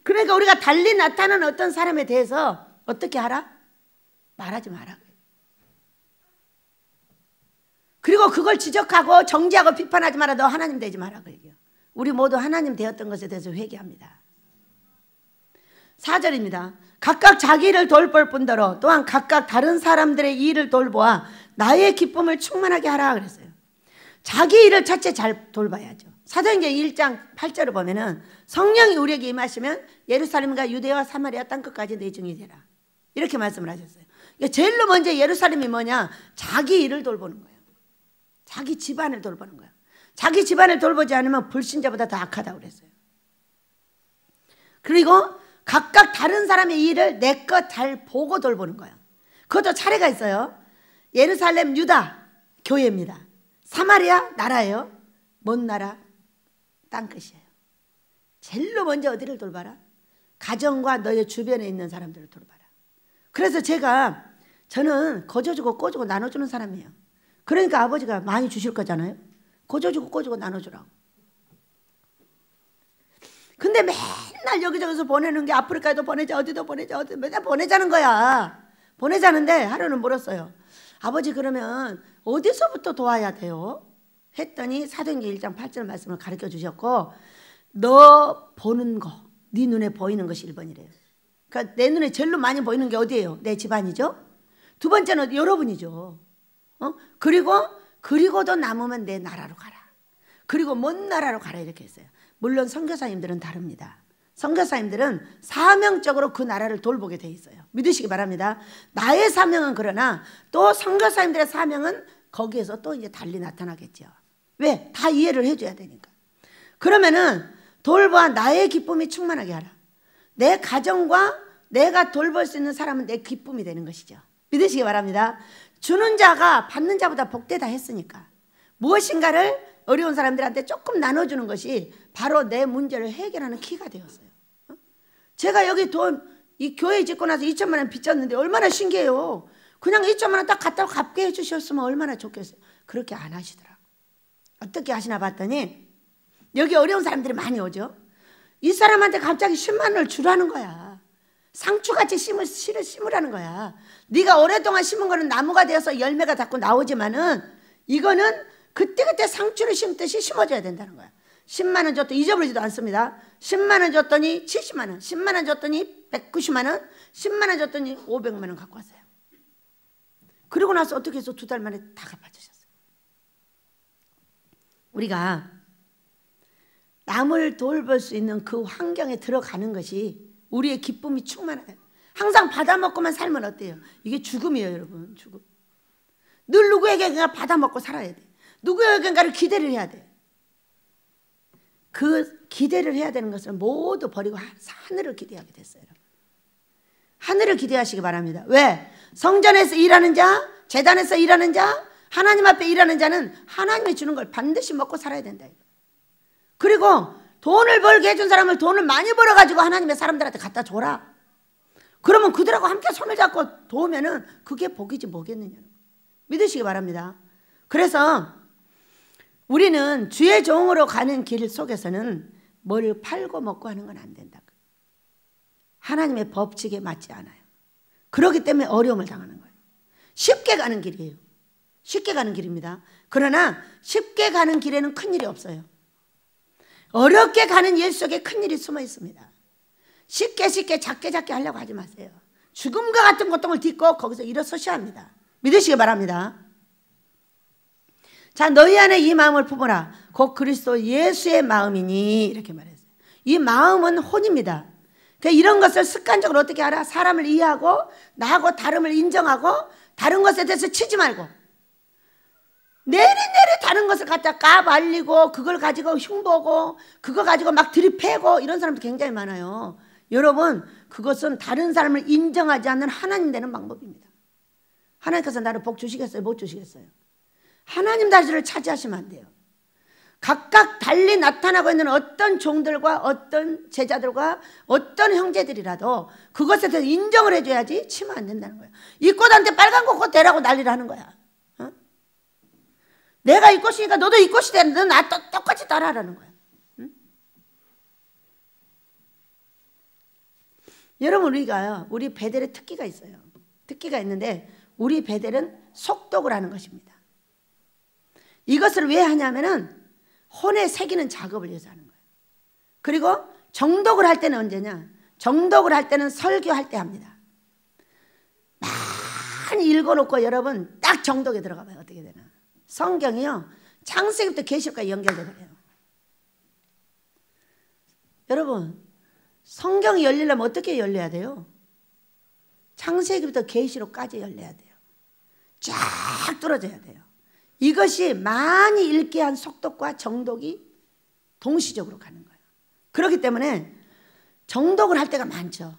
그러니까 우리가 달리 나타나는 어떤 사람에 대해서 어떻게 하라? 말하지 마라. 그리고 그걸 지적하고 정죄하고 비판하지 마라. 너 하나님 되지 마라. 우리 모두 하나님 되었던 것에 대해서 회개합니다. 4절입니다. 각각 자기 일을 돌볼 뿐더러 또한 각각 다른 사람들의 일을 돌보아 나의 기쁨을 충만하게 하라 그랬어요. 자기 일을 첫째 잘 돌봐야죠. 사도행전 1장 8절을 보면은 성령이 우리에게 임하시면 예루살렘과 유대와 사마리아 땅끝까지 내 증인이 되라. 이렇게 말씀을 하셨어요. 그러니까 제일로 먼저 예루살렘이 뭐냐? 자기 일을 돌보는 거예요. 자기 집안을 돌보는 거예요. 자기 집안을 돌보지 않으면 불신자보다 더 악하다고 그랬어요. 그리고 각각 다른 사람의 일을 내 것 잘 보고 돌보는 거예요. 그것도 차례가 있어요. 예루살렘 유다 교회입니다. 사마리아 나라예요. 뭔 나라? 땅끝이에요. 제일로 먼저 어디를 돌봐라? 가정과 너의 주변에 있는 사람들을 돌봐라. 그래서 저는 거저주고 꼬주고 나눠주는 사람이에요. 그러니까 아버지가 많이 주실 거잖아요. 거저주고 꼬주고 나눠주라고. 근데 맨날 여기저기서 보내는 게 아프리카에도 보내자 어디도 보내자 어디 맨날 보내자는 거야. 보내자는데 하루는 물었어요. 아버지 그러면 어디서부터 도와야 돼요? 했더니 사도행전 1장 8절 말씀을 가르쳐 주셨고, 너 보는 거, 네 눈에 보이는 것이 1번이래요. 그러니까 내 눈에 제일 많이 보이는 게 어디예요? 내 집안이죠. 두 번째는 여러분이죠. 그리고도 남으면 내 나라로 가라. 그리고 먼 나라로 가라 이렇게 했어요. 물론 선교사님들은 다릅니다. 선교사님들은 사명적으로 그 나라를 돌보게 돼 있어요. 믿으시기 바랍니다. 나의 사명은 그러나 또 선교사님들의 사명은 거기에서 또 이제 달리 나타나겠죠. 왜? 다 이해를 해줘야 되니까. 그러면은 돌보아 나의 기쁨이 충만하게 하라. 내 가정과 내가 돌볼 수 있는 사람은 내 기쁨이 되는 것이죠. 믿으시기 바랍니다. 주는 자가 받는 자보다 복되다 했으니까 무엇인가를 어려운 사람들한테 조금 나눠주는 것이 바로 내 문제를 해결하는 키가 되었어요. 제가 여기 이 교회 짓고 나서 2천만 원 빚졌는데 얼마나 신기해요. 그냥 2천만 원 딱 갖다 갚게 해주셨으면 얼마나 좋겠어요. 그렇게 안 하시더라고요. 어떻게 하시나 봤더니 여기 어려운 사람들이 많이 오죠. 이 사람한테 갑자기 10만 원을 주라는 거야. 상추같이 심으라는 거야. 네가 오랫동안 심은 거는 나무가 되어서 열매가 자꾸 나오지만은 이거는 그때그때 상추를 심듯이 심어줘야 된다는 거야. 10만 원 줬더니 잊어버리지도 않습니다. 10만 원 줬더니 70만 원, 10만 원 줬더니 190만 원, 10만 원 줬더니 500만 원 갖고 왔어요. 그리고 나서 어떻게 해서 2달 만에 다 갚아주셨어요. 우리가 남을 돌볼 수 있는 그 환경에 들어가는 것이 우리의 기쁨이 충만하다. 항상 받아먹고만 살면 어때요? 이게 죽음이에요, 여러분. 죽음. 늘 누구에게가 받아먹고 살아야 돼. 누구에게인가를 기대를 해야 돼. 그 기대를 해야 되는 것을 모두 버리고 하늘을 기대하게 됐어요. 하늘을 기대하시기 바랍니다. 왜? 성전에서 일하는 자, 제단에서 일하는 자, 하나님 앞에 일하는 자는 하나님이 주는 걸 반드시 먹고 살아야 된다. 그리고 돈을 벌게 해준 사람을 돈을 많이 벌어가지고 하나님의 사람들한테 갖다 줘라. 그러면 그들하고 함께 손을 잡고 도우면은 그게 복이지 뭐겠느냐. 믿으시기 바랍니다. 그래서 우리는 주의 종으로 가는 길 속에서는 뭘 팔고 먹고 하는 건 안 된다. 하나님의 법칙에 맞지 않아요. 그렇기 때문에 어려움을 당하는 거예요. 쉽게 가는 길이에요. 쉽게 가는 길입니다. 그러나 쉽게 가는 길에는 큰일이 없어요. 어렵게 가는 일 속에 큰일이 숨어 있습니다. 쉽게 작게 하려고 하지 마세요. 죽음과 같은 고통을 딛고 거기서 일어서셔야 합니다. 믿으시기 바랍니다. 자, 너희 안에 이 마음을 품어라. 곧 그리스도 예수의 마음이니 이렇게 말했어요. 이 마음은 혼입니다. 그러니까 이런 것을 습관적으로 어떻게 알아? 사람을 이해하고 나하고 다름을 인정하고 다른 것에 대해서 치지 말고 내리내리 다른 것을 갖다 까발리고 그걸 가지고 흉보고 그거 가지고 막 들이패고 이런 사람도 굉장히 많아요. 여러분, 그것은 다른 사람을 인정하지 않는 하나님 되는 방법입니다. 하나님께서 나를 복 주시겠어요? 못 주시겠어요? 하나님 자리를 차지하시면 안 돼요. 각각 달리 나타나고 있는 어떤 종들과 어떤 제자들과 어떤 형제들이라도 그것에 대해서 인정을 해줘야지 치면 안 된다는 거예요. 이 꽃한테 빨간 꽃 대라고 난리를 하는 거야. 어? 내가 이 꽃이니까 너도 이 꽃이 돼. 너 나 똑같이 따라하라는 거야. 응? 여러분, 우리 베델의 특기가 있어요. 특기가 있는데 우리 베델은 속독을 하는 것입니다. 이것을 왜 하냐면은 혼에 새기는 작업을 위해서 하는 거예요. 그리고 정독을 할 때는 언제냐? 정독을 할 때는 설교할 때 합니다. 많이 읽어놓고 여러분 딱 정독에 들어가 봐요. 어떻게 되나? 성경이요, 창세기부터 계시록까지 연결돼 버려요. 여러분, 성경이 열리려면 어떻게 열려야 돼요? 창세기부터 계시록까지 열려야 돼요. 쫙 뚫어져야 돼요. 이것이 많이 읽게 한 속독과 정독이 동시적으로 가는 거예요. 그렇기 때문에 정독을 할 때가 많죠.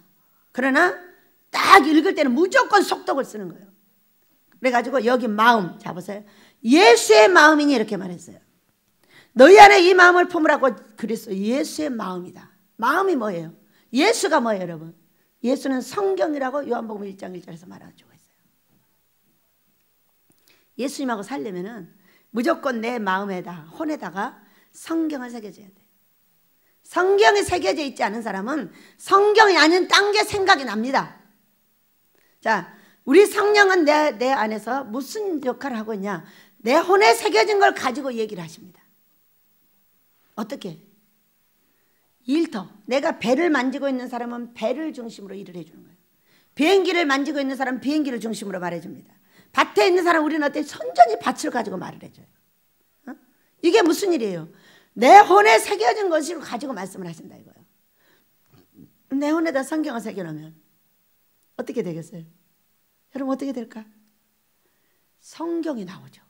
그러나 딱 읽을 때는 무조건 속독을 쓰는 거예요. 그래가지고 여기 마음, 자 보세요. 예수의 마음이니 이렇게 말했어요. 너희 안에 이 마음을 품으라고 그랬어요. 예수의 마음이다. 마음이 뭐예요? 예수가 뭐예요, 여러분? 예수는 성경이라고 요한복음 1장 1절에서 말해주고 있어요. 예수님하고 살려면은 무조건 내 마음에다, 혼에다가 성경을 새겨줘야 돼요. 성경이 새겨져 있지 않은 사람은 성경이 아닌 딴 게 생각이 납니다. 자, 우리 성령은 내 안에서 무슨 역할을 하고 있냐? 내 혼에 새겨진 걸 가지고 얘기를 하십니다. 어떻게? 일터. 내가 배를 만지고 있는 사람은 배를 중심으로 일을 해주는 거예요. 비행기를 만지고 있는 사람은 비행기를 중심으로 말해줍니다. 밭에 있는 사람 우리는 어때? 선전히 밭을 가지고 말을 해줘요. 어? 이게 무슨 일이에요? 내 혼에 새겨진 것을 가지고 말씀을 하신다 이거예요. 내 혼에다 성경을 새겨놓으면 어떻게 되겠어요? 여러분 어떻게 될까? 성경이 나오죠.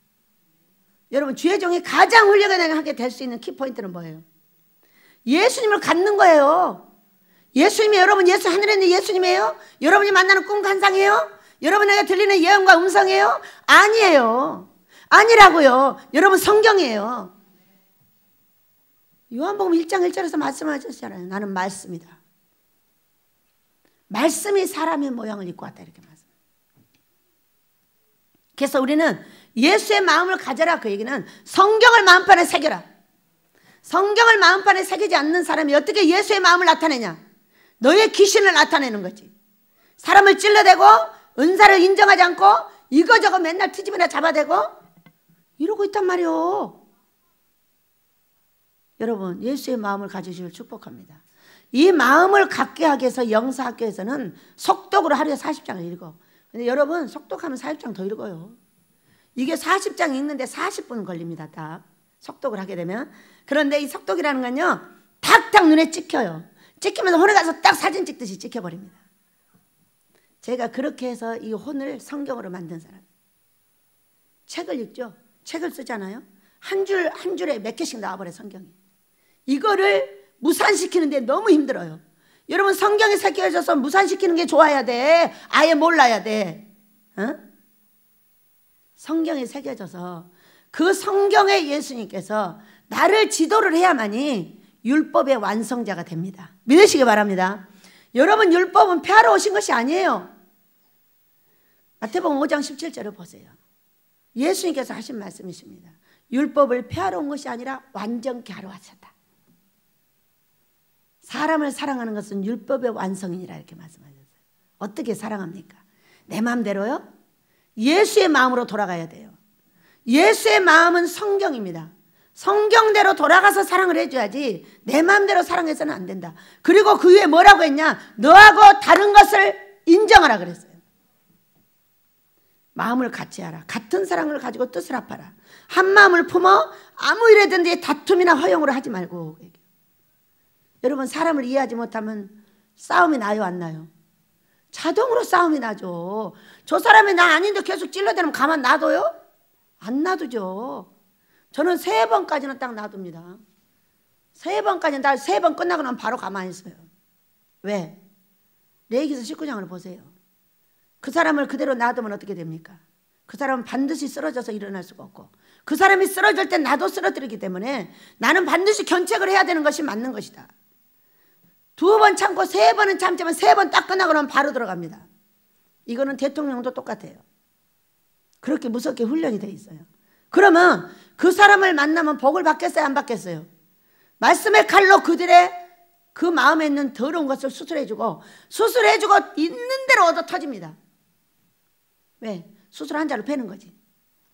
여러분 주의 종이 가장 훌륭하게 될 수 있는 키포인트는 뭐예요? 예수님을 갖는 거예요. 예수님이 여러분 예수 하늘에 있는 예수님이에요? 여러분이 만나는 꿈 환상이에요? 여러분에게 들리는 예언과 음성이에요? 아니에요. 아니라고요. 여러분 성경이에요. 요한복음 1장 1절에서 말씀하셨잖아요. 나는 말씀이다. 말씀이 사람의 모양을 입고 왔다 이렇게 말씀. 그래서 우리는 예수의 마음을 가져라 그 얘기는 성경을 마음판에 새겨라. 성경을 마음판에 새기지 않는 사람이 어떻게 예수의 마음을 나타내냐? 너의 귀신을 나타내는 거지. 사람을 찔러대고 은사를 인정하지 않고 이거저거 맨날 트집이나 잡아대고 이러고 있단 말이요. 여러분 예수의 마음을 가지시길 축복합니다. 이 마음을 갖게 하기 위해서 영사학교에서는 속독으로 하루에 40장을 읽어. 근데 여러분 속독하면 40장 더 읽어요. 이게 40장 읽는데 40분 걸립니다. 딱 속독을 하게 되면. 그런데 이 속독이라는 건요 탁탁 눈에 찍혀요. 찍히면서 혼에 가서 딱 사진 찍듯이 찍혀버립니다. 제가 그렇게 해서 이 혼을 성경으로 만든 사람. 책을 읽죠. 책을 쓰잖아요. 한 줄에 몇 개씩 나와버려요 성경이. 이거를 무산시키는데 너무 힘들어요. 여러분 성경에 새겨져서 무산시키는 게 좋아야 돼. 아예 몰라야 돼. 어? 성경에 새겨져서 그 성경의 예수님께서 나를 지도를 해야만이 율법의 완성자가 됩니다. 믿으시기 바랍니다. 여러분 율법은 폐하러 오신 것이 아니에요. 마태복음 5장 17절을 보세요. 예수님께서 하신 말씀이십니다. 율법을 폐하러 온 것이 아니라 완전케 하러 왔었다. 사람을 사랑하는 것은 율법의 완성이니라 이렇게 말씀하셨어요. 어떻게 사랑합니까? 내 마음대로요? 예수의 마음으로 돌아가야 돼요. 예수의 마음은 성경입니다. 성경대로 돌아가서 사랑을 해줘야지 내 마음대로 사랑해서는 안 된다. 그리고 그 위에 뭐라고 했냐? 너하고 다른 것을 인정하라 그랬어요. 마음을 같이 하라. 같은 사랑을 가지고 뜻을 합하라. 한 마음을 품어 아무 일이든지 다툼이나 허용으로 하지 말고. 여러분 사람을 이해하지 못하면 싸움이 나요 안 나요? 자동으로 싸움이 나죠. 저 사람이 나 아닌데 계속 찔러대면 가만 놔둬요? 안 놔두죠. 저는 3번까지는 딱 놔둡니다. 3번까지는 다 3번 끝나고 나면 바로 가만히 있어요. 왜? 레위기서 19장을 보세요. 그 사람을 그대로 놔두면 어떻게 됩니까? 그 사람은 반드시 쓰러져서 일어날 수가 없고 그 사람이 쓰러질 때 나도 쓰러뜨리기 때문에 나는 반드시 견책을 해야 되는 것이 맞는 것이다. 2번 참고 3번은 참지만 3번 딱 끝나고 나면 바로 들어갑니다. 이거는 대통령도 똑같아요. 그렇게 무섭게 훈련이 돼 있어요. 그러면 그 사람을 만나면 복을 받겠어요 안 받겠어요? 말씀의 칼로 그들의 그 마음에 있는 더러운 것을 수술해주고 있는 대로 얻어 터집니다. 왜? 수술 한 자로 패는 거지.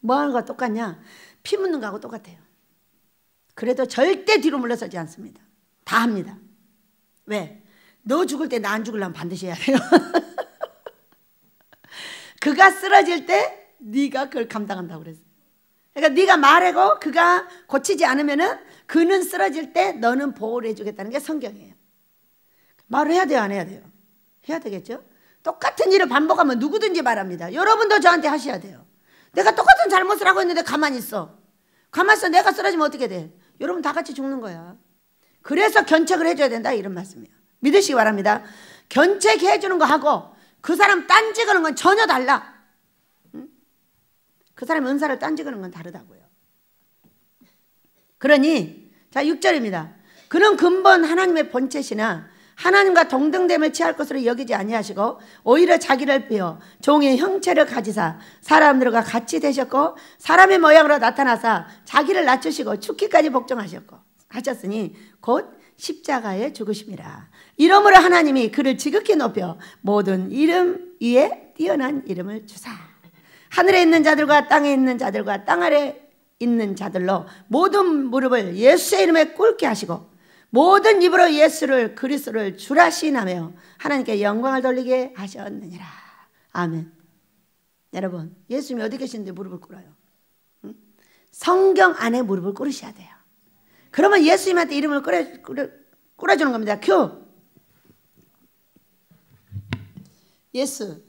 뭐 하는 거와 똑같냐? 피 묻는 거하고 똑같아요. 그래도 절대 뒤로 물러서지 않습니다. 다 합니다. 왜? 너 죽을 때 나 안 죽으려면 반드시 해야 돼요. 그가 쓰러질 때 네가 그걸 감당한다고 그랬어요. 그러니까 네가 말하고 그가 고치지 않으면은 그는 쓰러질 때 너는 보호를 해주겠다는 게 성경이에요. 말을 해야 돼요 안 해야 돼요? 해야 되겠죠? 똑같은 일을 반복하면 누구든지 말합니다. 여러분도 저한테 하셔야 돼요. 내가 똑같은 잘못을 하고 있는데 가만히 있어. 가만히 있어. 내가 쓰러지면 어떻게 돼? 여러분 다 같이 죽는 거야. 그래서 견책을 해줘야 된다 이런 말씀이에요. 믿으시기 바랍니다. 견책해 주는 거 하고 그 사람 딴지거는 건 전혀 달라. 응? 그 사람 은사를 딴지거는 건 다르다고요. 그러니 자 6절입니다. 그는 근본 하나님의 본체시나 하나님과 동등됨을 취할 것으로 여기지 아니하시고 오히려 자기를 비워 종의 형체를 가지사 사람들과 같이 되셨고 사람의 모양으로 나타나사 자기를 낮추시고 죽기까지 복종하셨고 하셨으니 곧 십자가에 죽으심이라. 이러므로 하나님이 그를 지극히 높여 모든 이름 위에 뛰어난 이름을 주사 하늘에 있는 자들과 땅에 있는 자들과 땅 아래 있는 자들로 모든 무릎을 예수의 이름에 꿇게 하시고 모든 입으로 예수를 그리스도를 주라 시인하며 하나님께 영광을 돌리게 하셨느니라. 아멘. 여러분, 예수님이 어디 계시는데 무릎을 꿇어요? 응? 성경 안에 무릎을 꿇으셔야 돼요. 그러면 예수님한테 이름을 꿇어주는 겁니다. 큐. 예수.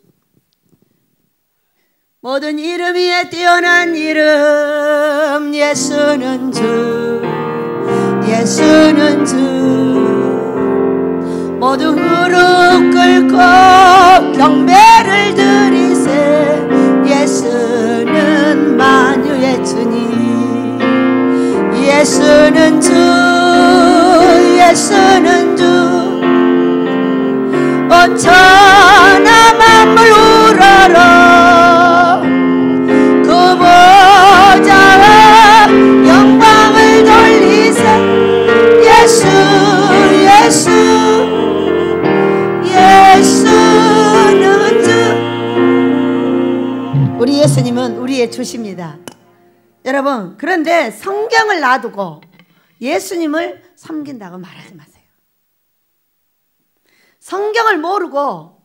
모든 이름 위에 뛰어난 이름 예수는 주 예수는 주 모든 무릎 꿇고 경배를 드리세 예수는 만유의 주님 예수는 주 예수는 주 온 천하 만물 우러러 그 보좌 영광을 돌리세 예수 예수 예수는 주 우리 예수님은 우리의 주십니다. 여러분, 그런데 성경을 놔두고 예수님을 섬긴다고 말하지 마세요. 성경을 모르고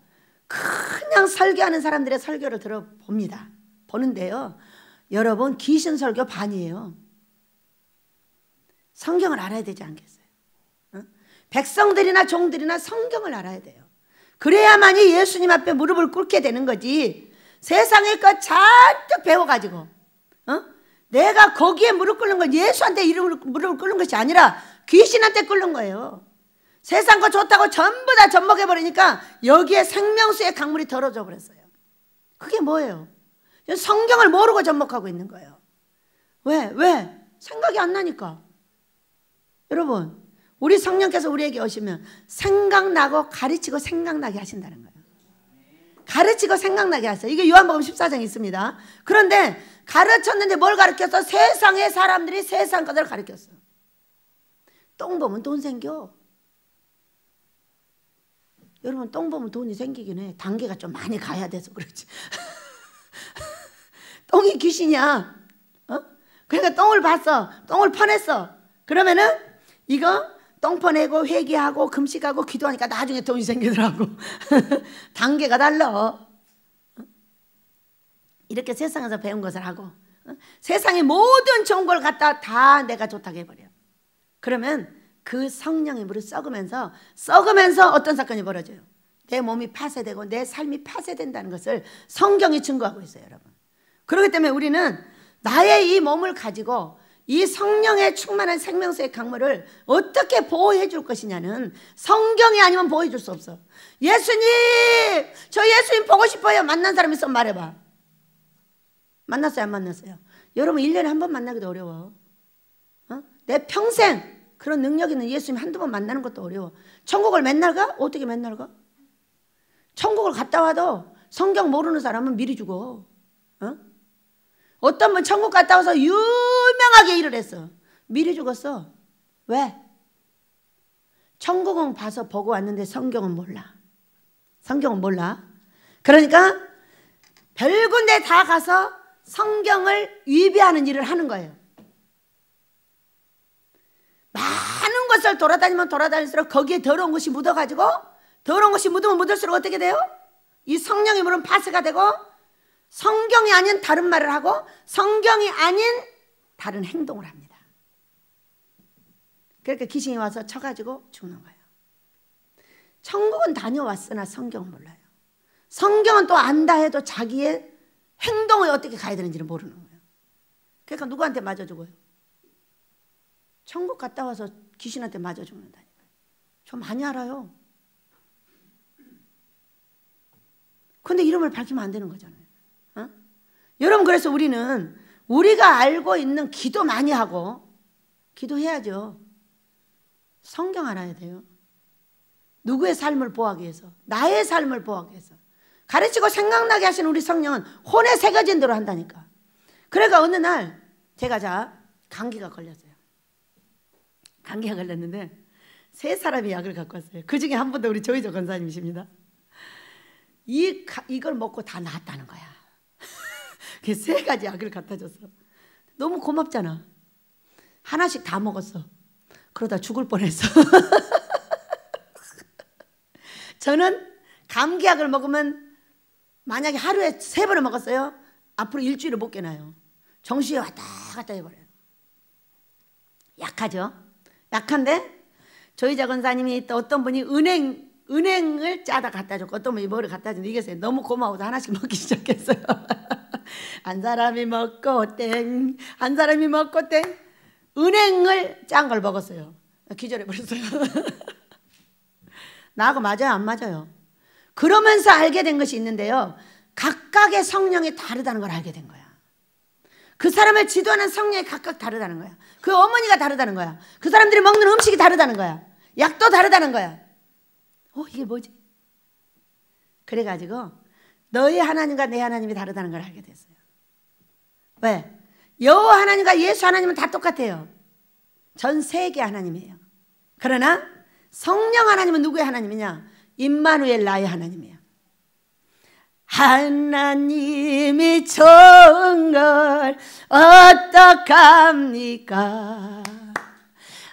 그냥 설교하는 사람들의 설교를 들어봅니다. 보는데요, 여러분 귀신 설교 반이에요. 성경을 알아야 되지 않겠어요? 백성들이나 종들이나 성경을 알아야 돼요. 그래야만이 예수님 앞에 무릎을 꿇게 되는 거지. 세상의 것 잔뜩 배워가지고 내가 거기에 무릎 꿇는 건 예수한테 무릎을 꿇는 것이 아니라 귀신한테 꿇는 거예요. 세상 거 좋다고 전부 다 접목해버리니까 여기에 생명수의 강물이 덜어져 버렸어요. 그게 뭐예요? 성경을 모르고 접목하고 있는 거예요. 왜? 생각이 안 나니까. 여러분, 우리 성령께서 우리에게 오시면 생각나고 가르치고 생각나게 하신다는 거예요. 가르치고 생각나게 하세요. 이게 요한복음 14장에 있습니다. 그런데 가르쳤는데 뭘 가르쳤어? 세상의 사람들이 세상 것을 가르쳤어. 똥 보면 돈 생겨. 여러분, 똥 보면 돈이 생기긴 해. 단계가 좀 많이 가야 돼서 그렇지. 똥이 귀신이야. 그러니까 똥을 봤어. 똥을 퍼냈어. 그러면은 이거 똥 퍼내고 회개하고 금식하고 기도하니까 나중에 돈이 생기더라고. 단계가 달라. 이렇게 세상에서 배운 것을 하고 세상의 모든 좋은 걸 갖다 다 내가 좋다고 해버려. 그러면 그 성령의 물을 썩으면서 어떤 사건이 벌어져요? 내 몸이 파쇄되고 내 삶이 파쇄된다는 것을 성경이 증거하고 있어요, 여러분. 그렇기 때문에 우리는 나의 이 몸을 가지고 이 성령의 충만한 생명수의 강물을 어떻게 보호해 줄 것이냐는 성경이 아니면 보호해 줄 수 없어. 예수님, 저 예수님 보고 싶어요. 만난 사람 있으면 말해봐. 만났어요, 안 만났어요? 여러분, 1년에 한 번 만나기도 어려워. 내 평생 그런 능력 있는 예수님 한두 번 만나는 것도 어려워. 천국을 맨날 가? 어떻게 맨날 가? 천국을 갔다 와도 성경 모르는 사람은 미리 죽어. 어떤 분 천국 갔다 와서 유명하게 일을 했어. 미리 죽었어. 왜? 천국은 봐서 보고 왔는데 성경은 몰라. 성경은 몰라. 그러니까 별군데 다 가서 성경을 위배하는 일을 하는 거예요. 많은 곳을 돌아다니면 돌아다닐수록 거기에 더러운 것이 묻어가지고 더러운 것이 묻으면 묻을수록 어떻게 돼요? 이 성령의 물은 파쇄가 되고 성경이 아닌 다른 말을 하고 성경이 아닌 다른 행동을 합니다. 그러니까 귀신이 와서 쳐가지고 죽는 거예요. 천국은 다녀왔으나 성경은 몰라요. 성경은 또 안다 해도 자기의 행동을 어떻게 가야 되는지를 모르는 거예요. 그러니까 누구한테 맞아 죽어요? 천국 갔다 와서 귀신한테 맞아 죽는다니까요. 저 많이 알아요. 근데 이름을 밝히면 안 되는 거잖아요. 여러분, 그래서 우리는 우리가 알고 있는 기도 많이 하고 기도해야죠. 성경 알아야 돼요. 누구의 삶을 보호하기 위해서, 나의 삶을 보호하기 위해서 가르치고 생각나게 하시는 우리 성령은 혼에 새겨진 대로 한다니까. 그러니까 어느 날 제가 감기가 걸렸어요. 감기가 걸렸는데 3사람이 약을 갖고 왔어요. 그 중에 한 분도 우리 조희조 권사님이십니다. 이걸 먹고 다 나았다는 거야. 그 3가지 약을 갖다 줬어. 너무 고맙잖아. 하나씩 다 먹었어. 그러다 죽을 뻔했어. 저는 감기약을 먹으면 만약에 하루에 3번을 먹었어요. 앞으로 일주일을 못 깨나요. 정신이 왔다 갔다 해버려요. 약하죠. 약한데 조희자 권사님이 또 어떤 분이 은행을 짜다 갖다 줬고 어떤 분이 뭐를 갖다 줬는데 이게 너무 고마워서 하나씩 먹기 시작했어요. 한 사람이 먹고 땡, 한 사람이 먹고 땡. 은행을 짠 걸 먹었어요. 기절해버렸어요. 나하고 맞아요, 안 맞아요? 그러면서 알게 된 것이 있는데요. 각각의 성령이 다르다는 걸 알게 된 거야. 그 사람을 지도하는 성령이 각각 다르다는 거야. 그 어머니가 다르다는 거야. 그 사람들이 먹는 음식이 다르다는 거야. 약도 다르다는 거야. 이게 뭐지? 그래가지고 너희 하나님과 내 하나님이 다르다는 걸 알게 됐어요. 왜? 여호와 하나님과 예수 하나님은 다 똑같아요. 전 세계 하나님이에요. 그러나 성령 하나님은 누구의 하나님이냐? 임마누엘 나의 하나님이에요. 하나님이 좋은 걸 어떡합니까?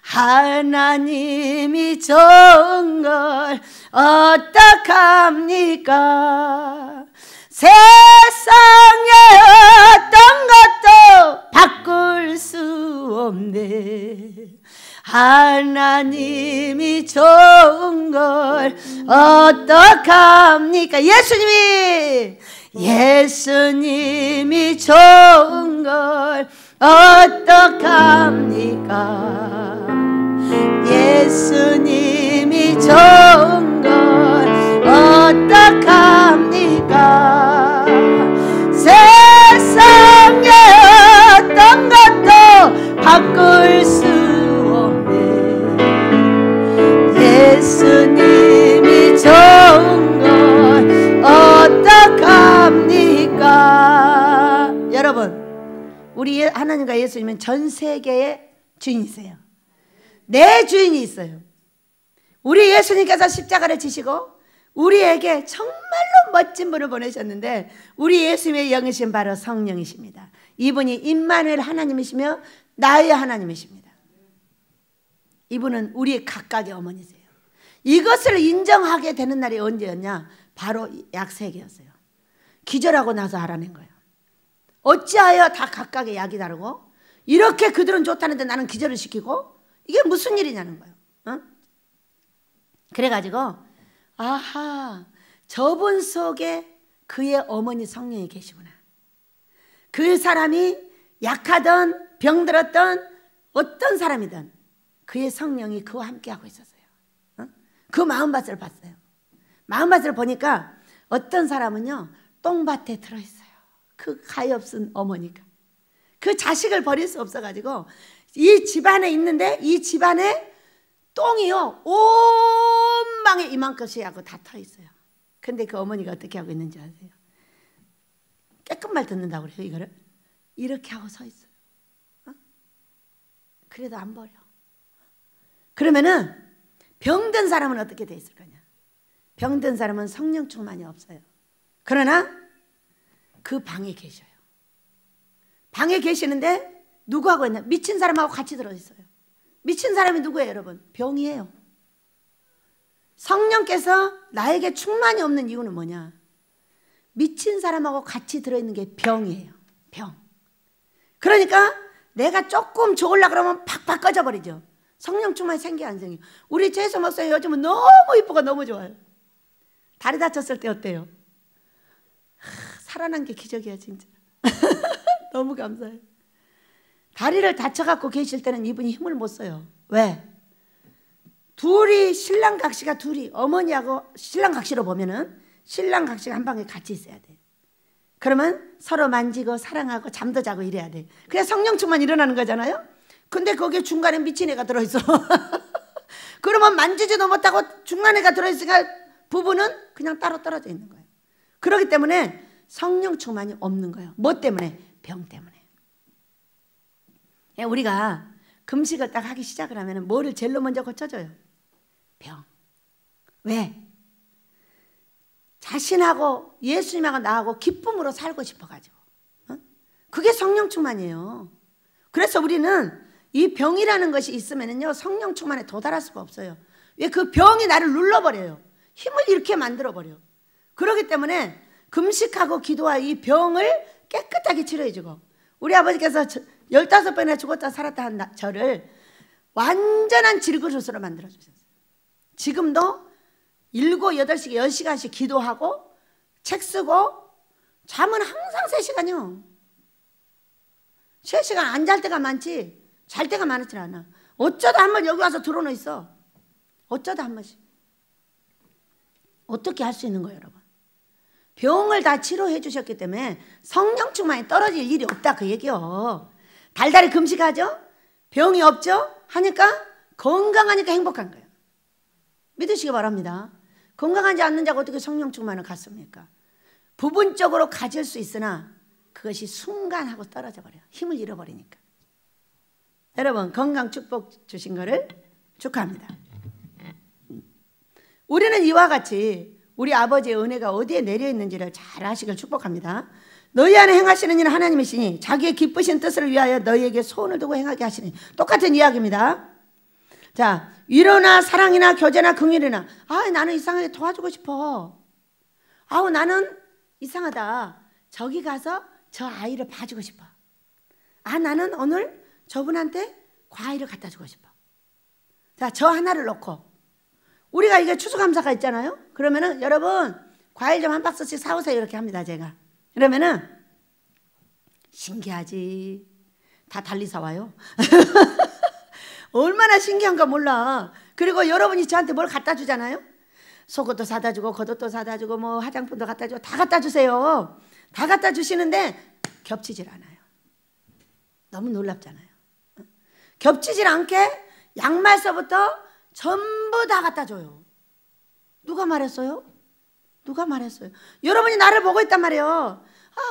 하나님이 좋은 걸 어떡합니까? 세상에 어떤 것도 바꿀 수 없네. 하나님이 좋은 걸 어떡합니까? 예수님이 좋은 걸 어떡합니까? 예수님이 좋은 걸 어떡합니까? 세상에 어떤 것도 바꿀 수 없네. 예수님이 좋은 걸 어떡합니까? 여러분, 우리 하나님과 예수님은 전 세계의 주인이세요. 내 주인이 있어요. 우리 예수님께서 십자가를 지시고 우리에게 정말로 멋진 분을 보내셨는데 우리 예수님의 영이신 바로 성령이십니다. 이분이 임마누엘 하나님이시며 나의 하나님이십니다. 이분은 우리 각각의 어머니세요. 이것을 인정하게 되는 날이 언제였냐? 바로 약 3개였어요. 기절하고 나서 알아낸 거예요. 어찌하여 다 각각의 약이 다르고 이렇게 그들은 좋다는데 나는 기절을 시키고 이게 무슨 일이냐는 거예요. 그래가지고 아하, 저분 속에 그의 어머니 성령이 계시구나. 그 사람이 약하던 병들었던 어떤 사람이든 그의 성령이 그와 함께하고 있었어요. 그 마음밭을 봤어요. 마음밭을 보니까 어떤 사람은요 똥밭에 들어있어요. 그 가엾은 어머니가 그 자식을 버릴 수 없어가지고 이 집안에 있는데 이 집안에 똥이요 온 방에 이만큼씩 하고 다 터 있어요. 근데 그 어머니가 어떻게 하고 있는지 아세요? 깨끗 말 듣는다고 그래요. 이거를 이렇게 하고 서 있어요. 그래도 안 버려. 그러면은 병든 사람은 어떻게 돼 있을 거냐? 병든 사람은 성령 충만이 없어요. 그러나 그 방에 계셔요. 방에 계시는데 누구하고 있냐? 미친 사람하고 같이 들어있어요. 미친 사람이 누구예요, 여러분? 병이에요. 성령께서 나에게 충만이 없는 이유는 뭐냐? 미친 사람하고 같이 들어있는 게 병이에요. 병. 그러니까 내가 조금 좋으려고 그러면 팍팍 꺼져버리죠. 성령 충만이 생겨 안 생겨? 우리 최수 목사님 요즘은 너무 이쁘고 너무 좋아요. 다리 다쳤을 때 어때요? 살아난 게 기적이야 진짜. 너무 감사해요. 다리를 다쳐갖고 계실 때는 이분이 힘을 못 써요. 왜? 둘이 신랑 각시가 둘이 어머니하고 신랑 각시로 보면은 신랑 각시가 한 방에 같이 있어야 돼. 그러면 서로 만지고 사랑하고 잠도 자고 이래야 돼. 그래야 성령 충만 일어나는 거잖아요. 근데 거기에 중간에 미친 애가 들어있어. 그러면 만지지도 못하고 중간 애가 들어있으니까 부부는 그냥 따로 떨어져 있는 거예요. 그렇기 때문에 성령 충만이 없는 거예요. 뭐 때문에? 병 때문에. 우리가 금식을 딱 하기 시작을 하면 뭐를 제일로 먼저 고쳐줘요? 병. 왜? 자신하고 예수님하고 나하고 기쁨으로 살고 싶어가지고. 그게 성령 충만이에요. 그래서 우리는 이 병이라는 것이 있으면요 성령 충만에 도달할 수가 없어요. 왜? 그 병이 나를 눌러버려요. 힘을 잃게 만들어버려. 그렇기 때문에 금식하고 기도와 이 병을 깨끗하게 치료해주고, 우리 아버지께서 15번이나 죽었다 살았다 한 저를 완전한 질그릇으로 만들어주셨어요. 지금도 7, 8시간, 10시간씩 기도하고 책 쓰고 잠은 항상 3시간이요. 3시간 안 잘 때가 많지 잘 때가 많지 않아. 어쩌다 한 번 여기 와서 들어놓 있어. 어쩌다 한 번씩. 어떻게 할 수 있는 거예요, 여러분? 병을 다 치료해 주셨기 때문에 성령 충만이 떨어질 일이 없다 그 얘기요. 달달이 금식하죠? 병이 없죠? 하니까 건강하니까 행복한 거예요. 믿으시기 바랍니다. 건강하지 않는 자가 어떻게 성령 충만을 갖습니까? 부분적으로 가질 수 있으나 그것이 순간하고 떨어져 버려요. 힘을 잃어버리니까. 여러분 건강 축복 주신 거를 축하합니다. 우리는 이와 같이 우리 아버지의 은혜가 어디에 내려 있는지를 잘 아시길 축복합니다. 너희 안에 행하시는 이는 하나님이시니 자기의 기쁘신 뜻을 위하여 너희에게 소원을 두고 행하게 하시니. 똑같은 이야기입니다. 자, 위로나 사랑이나 교제나 긍휼이나, 나는 이상하게 도와주고 싶어. 나는 이상하다. 저기 가서 저 아이를 봐주고 싶어. 나는 오늘 저분한테 과일을 갖다 주고 싶어. 자, 저 하나를 놓고 우리가 이게 추수감사가 있잖아요. 그러면은 여러분 과일 좀 한 박스씩 사오세요 이렇게 합니다 제가. 그러면은 신기하지. 다 달리 사와요. 얼마나 신기한가 몰라. 그리고 여러분이 저한테 뭘 갖다 주잖아요. 속옷도 사다 주고 겉옷도 사다 주고 뭐 화장품도 갖다 주고 다 갖다 주세요. 다 갖다 주시는데 겹치질 않아요. 너무 놀랍잖아요. 겹치질 않게 양말서부터 전부 다 갖다 줘요. 누가 말했어요? 누가 말했어요? 여러분이 나를 보고 있단 말이에요.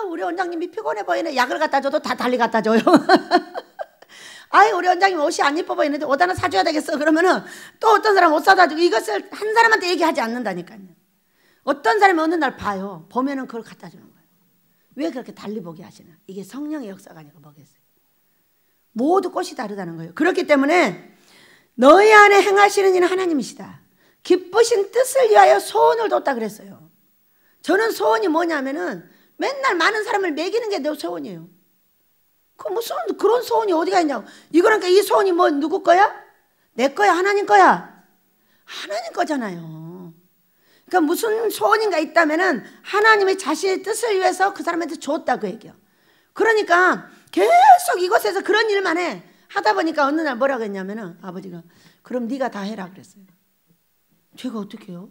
우리 원장님이 피곤해 보이네. 약을 갖다 줘도 다 달리 갖다 줘요. 우리 원장님 옷이 안 예뻐 보이는데 옷 하나 사줘야 되겠어. 그러면은 또 어떤 사람 옷 사다 주고, 이것을 한 사람한테 얘기하지 않는다니까요. 어떤 사람이 어느 날 봐요. 보면은 그걸 갖다 주는 거예요. 왜 그렇게 달리 보게 하시나? 이게 성령의 역사가 아니고 뭐겠어요? 모두 꽃이 다르다는 거예요. 그렇기 때문에 너희 안에 행하시는 이는 하나님이시다. 기쁘신 뜻을 위하여 소원을 뒀다 그랬어요. 저는 소원이 뭐냐면은 맨날 많은 사람을 먹이는 게 내 소원이에요. 무슨 그런 소원이 어디가 있냐고. 이거니까 이 소원이 뭐 누구 거야? 내 거야? 하나님 거야? 하나님 거잖아요. 그러니까 무슨 소원인가 있다면은 하나님의 자신의 뜻을 위해서 그 사람한테 줬다 그 얘기요. 그러니까 계속 이곳에서 그런 일만 해. 하다 보니까 어느 날 뭐라고 했냐면은 아버지가 그럼 네가 다 해라 그랬어요. 제가 어떻게 해요?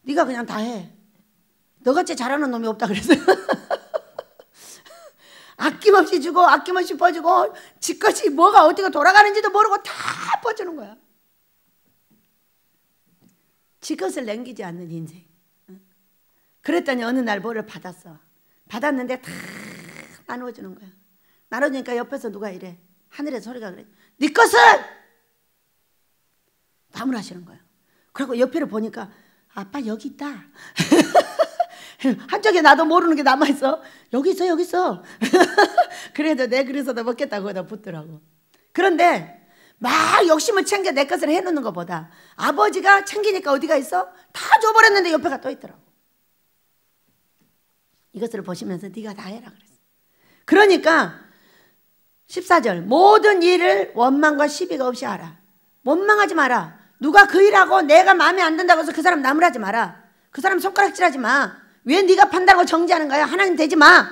네가 그냥 다 해. 너같이 잘하는 놈이 없다 그랬어요. 아낌없이 주고 아낌없이 퍼주고 지 것이 뭐가 어디가 돌아가는지도 모르고 다 퍼주는 거야. 지 것을 남기지 않는 인생. 그랬더니 어느 날 뭐를 받았어. 받았는데 다 나누어주는 거야. 나눠주니까 옆에서 누가 이래. 하늘의 소리가 그래. 네 것을 나무라시는 거야. 그리고 옆에를 보니까 아빠 여기 있다. 한쪽에 나도 모르는 게 남아있어. 여기 있어 여기 있어. 그래도 내 그래서도 먹겠다고 거기다 붙더라고. 그런데 막 욕심을 챙겨 내 것을 해놓는 것보다 아버지가 챙기니까 어디가 있어? 다 줘버렸는데 옆에가 또 있더라고. 이것을 보시면서 네가 다 해라 그랬어. 그러니까 14절 모든 일을 원망과 시비가 없이 하라. 원망하지 마라. 누가 그 일하고 내가 마음에 안 든다고 해서 그 사람 나무라지 마라. 그 사람 손가락질하지 마. 왜 네가 판단하고 정지하는 거야? 하나님 되지 마.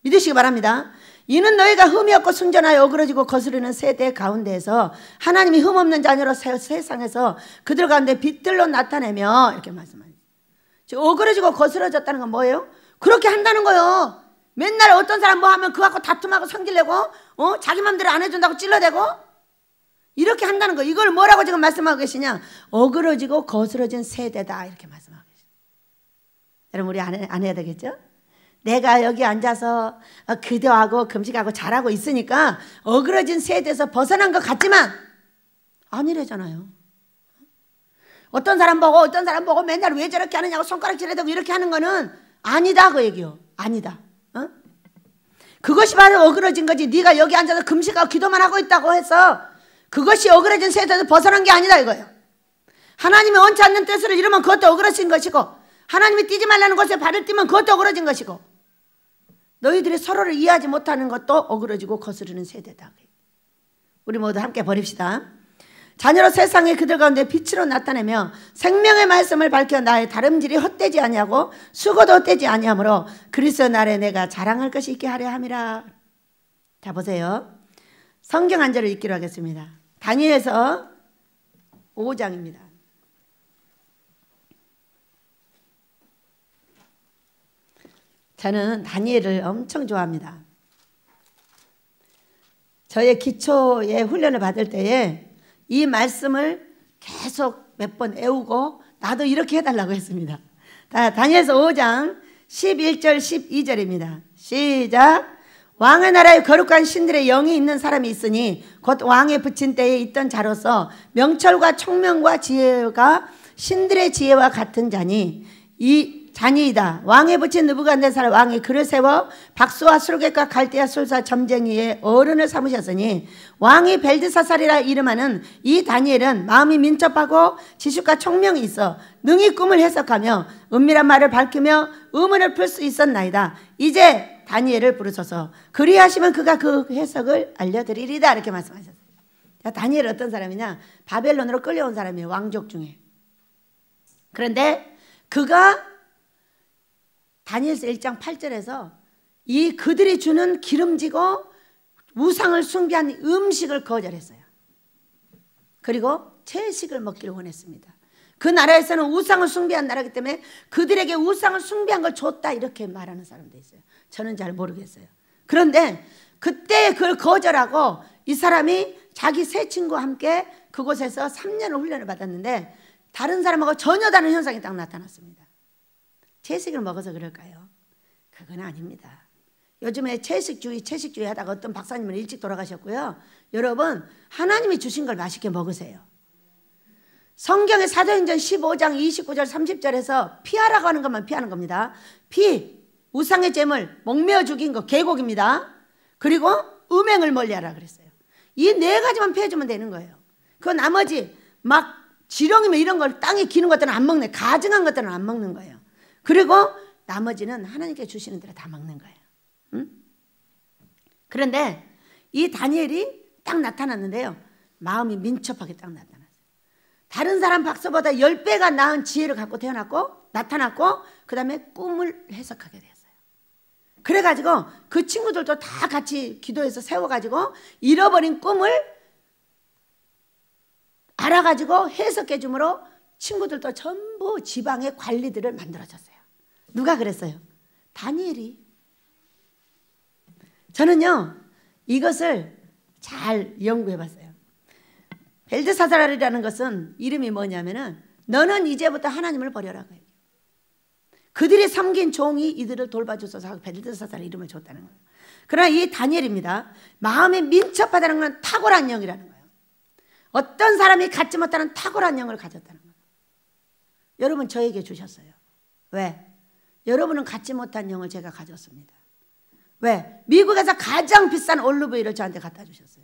믿으시기 바랍니다. 이는 너희가 흠이 없고 순전하여 어그러지고 거스르는 세대 가운데에서 하나님이 흠없는 자녀로 세상에서 그들 가운데 빛들로 나타내며 이렇게 말씀합니다. 어그러지고 거스러졌다는 건 뭐예요? 그렇게 한다는 거예요. 맨날 어떤 사람 뭐 하면 그거 갖고 다툼하고 성질내고 자기 맘대로 안 해준다고 찔러대고 이렇게 한다는 거. 이걸 뭐라고 지금 말씀하고 계시냐? 어그러지고 거스러진 세대다 이렇게 말씀하고 계시죠. 여러분 우리 안 해야 되겠죠? 내가 여기 앉아서 기도하고 금식하고 잘하고 있으니까 어그러진 세대에서 벗어난 것 같지만 아니래잖아요. 어떤 사람 보고 맨날 왜 저렇게 하느냐고 손가락질해대고 이렇게 하는 거는 아니다 그 얘기요. 아니다. 어? 그것이 바로 어그러진 거지. 네가 여기 앉아서 금식하고 기도만 하고 있다고 해서 그것이 어그러진 세대에서 벗어난 게 아니다 이거예요. 하나님이 원치 않는 뜻을 이루면 그것도 어그러진 것이고, 하나님이 뛰지 말라는 곳에 발을 띄면 그것도 어그러진 것이고, 너희들이 서로를 이해하지 못하는 것도 어그러지고 거스르는 세대다. 우리 모두 함께 버립시다. 자녀로 세상에 그들 가운데 빛으로 나타내며 생명의 말씀을 밝혀 나의 다름질이 헛되지 아니하고 수고도 헛되지 아니하므로 그리스도 날에 내가 자랑할 것이 있게 하려 함이라. 자 보세요. 성경 한 절을 읽기로 하겠습니다. 다니엘서 5장입니다. 저는 다니엘을 엄청 좋아합니다. 저의 기초의 훈련을 받을 때에 이 말씀을 계속 몇 번 외우고 나도 이렇게 해달라고 했습니다. 다니엘서 5장 11절 12절입니다. 시작. 왕의 나라에 거룩한 신들의 영이 있는 사람이 있으니 곧 왕의 붙인 때에 있던 자로서 명철과 총명과 지혜가 신들의 지혜와 같은 자니 이 자니이다. 왕에 붙인 느부갓네살 왕이 그를 세워 박수와 술객과 갈대아 술사 점쟁이의 어른을 삼으셨으니 왕이 벨드사살이라 이름하는 이 다니엘은 마음이 민첩하고 지식과 총명이 있어 능히 꿈을 해석하며 은밀한 말을 밝히며 의문을 풀 수 있었나이다. 이제 다니엘을 부르소서. 그리하시면 그가 그 해석을 알려드리리다. 이렇게 말씀하셨어요. 다니엘은 어떤 사람이냐? 바벨론으로 끌려온 사람이에요. 왕족 중에. 그런데 그가 다니엘서 1장 8절에서 이 그들이 주는 기름지고 우상을 숭배한 음식을 거절했어요. 그리고 채식을 먹기를 원했습니다. 그 나라에서는 우상을 숭배한 나라이기 때문에 그들에게 우상을 숭배한 걸 줬다 이렇게 말하는 사람도 있어요. 저는 잘 모르겠어요. 그런데 그때 그걸 거절하고 이 사람이 자기 세 친구와 함께 그곳에서 3년을 훈련을 받았는데 다른 사람하고 전혀 다른 현상이 딱 나타났습니다. 채식을 먹어서 그럴까요? 그건 아닙니다. 요즘에 채식주의 하다가 어떤 박사님은 일찍 돌아가셨고요. 여러분 하나님이 주신 걸 맛있게 먹으세요. 성경의 사도행전 15장 29절 30절에서 피하라고 하는 것만 피하는 겁니다. 피, 우상의 제물, 목매어 죽인 거 계곡입니다. 그리고 음행을 멀리하라 그랬어요. 이 네 가지만 피해주면 되는 거예요. 그 나머지 막 지렁이면 이런 걸 땅에 기는 것들은 안 먹네. 가증한 것들은 안 먹는 거예요. 그리고 나머지는 하나님께 주시는 대로 다 먹는 거예요. 응? 그런데 이 다니엘이 딱 나타났는데요. 마음이 민첩하게 딱 나타났어요. 다른 사람 박사보다 10배가 나은 지혜를 갖고 나타났고 그 다음에 꿈을 해석하게 됐어요. 그래가지고 그 친구들도 다 같이 기도해서 세워가지고 잃어버린 꿈을 알아가지고 해석해 주므로 친구들도 전부 지방의 관리들을 만들어줬어요. 누가 그랬어요? 다니엘이. 저는요 이것을 잘 연구해 봤어요. 벨드사살이라는 것은 이름이 뭐냐면은 너는 이제부터 하나님을 버려라. 그들이 섬긴 종이 이들을 돌봐주소서 하고 벨드사살의 이름을 줬다는 거예요. 그러나 이 다니엘입니다. 마음이 민첩하다는 건 탁월한 영이라는 거예요. 어떤 사람이 갖지 못하는 탁월한 영을 가졌다는 거예요. 여러분 저에게 주셨어요. 왜? 여러분은 갖지 못한 영을 제가 가졌습니다. 왜? 미국에서 가장 비싼 올리브유를 저한테 갖다 주셨어요.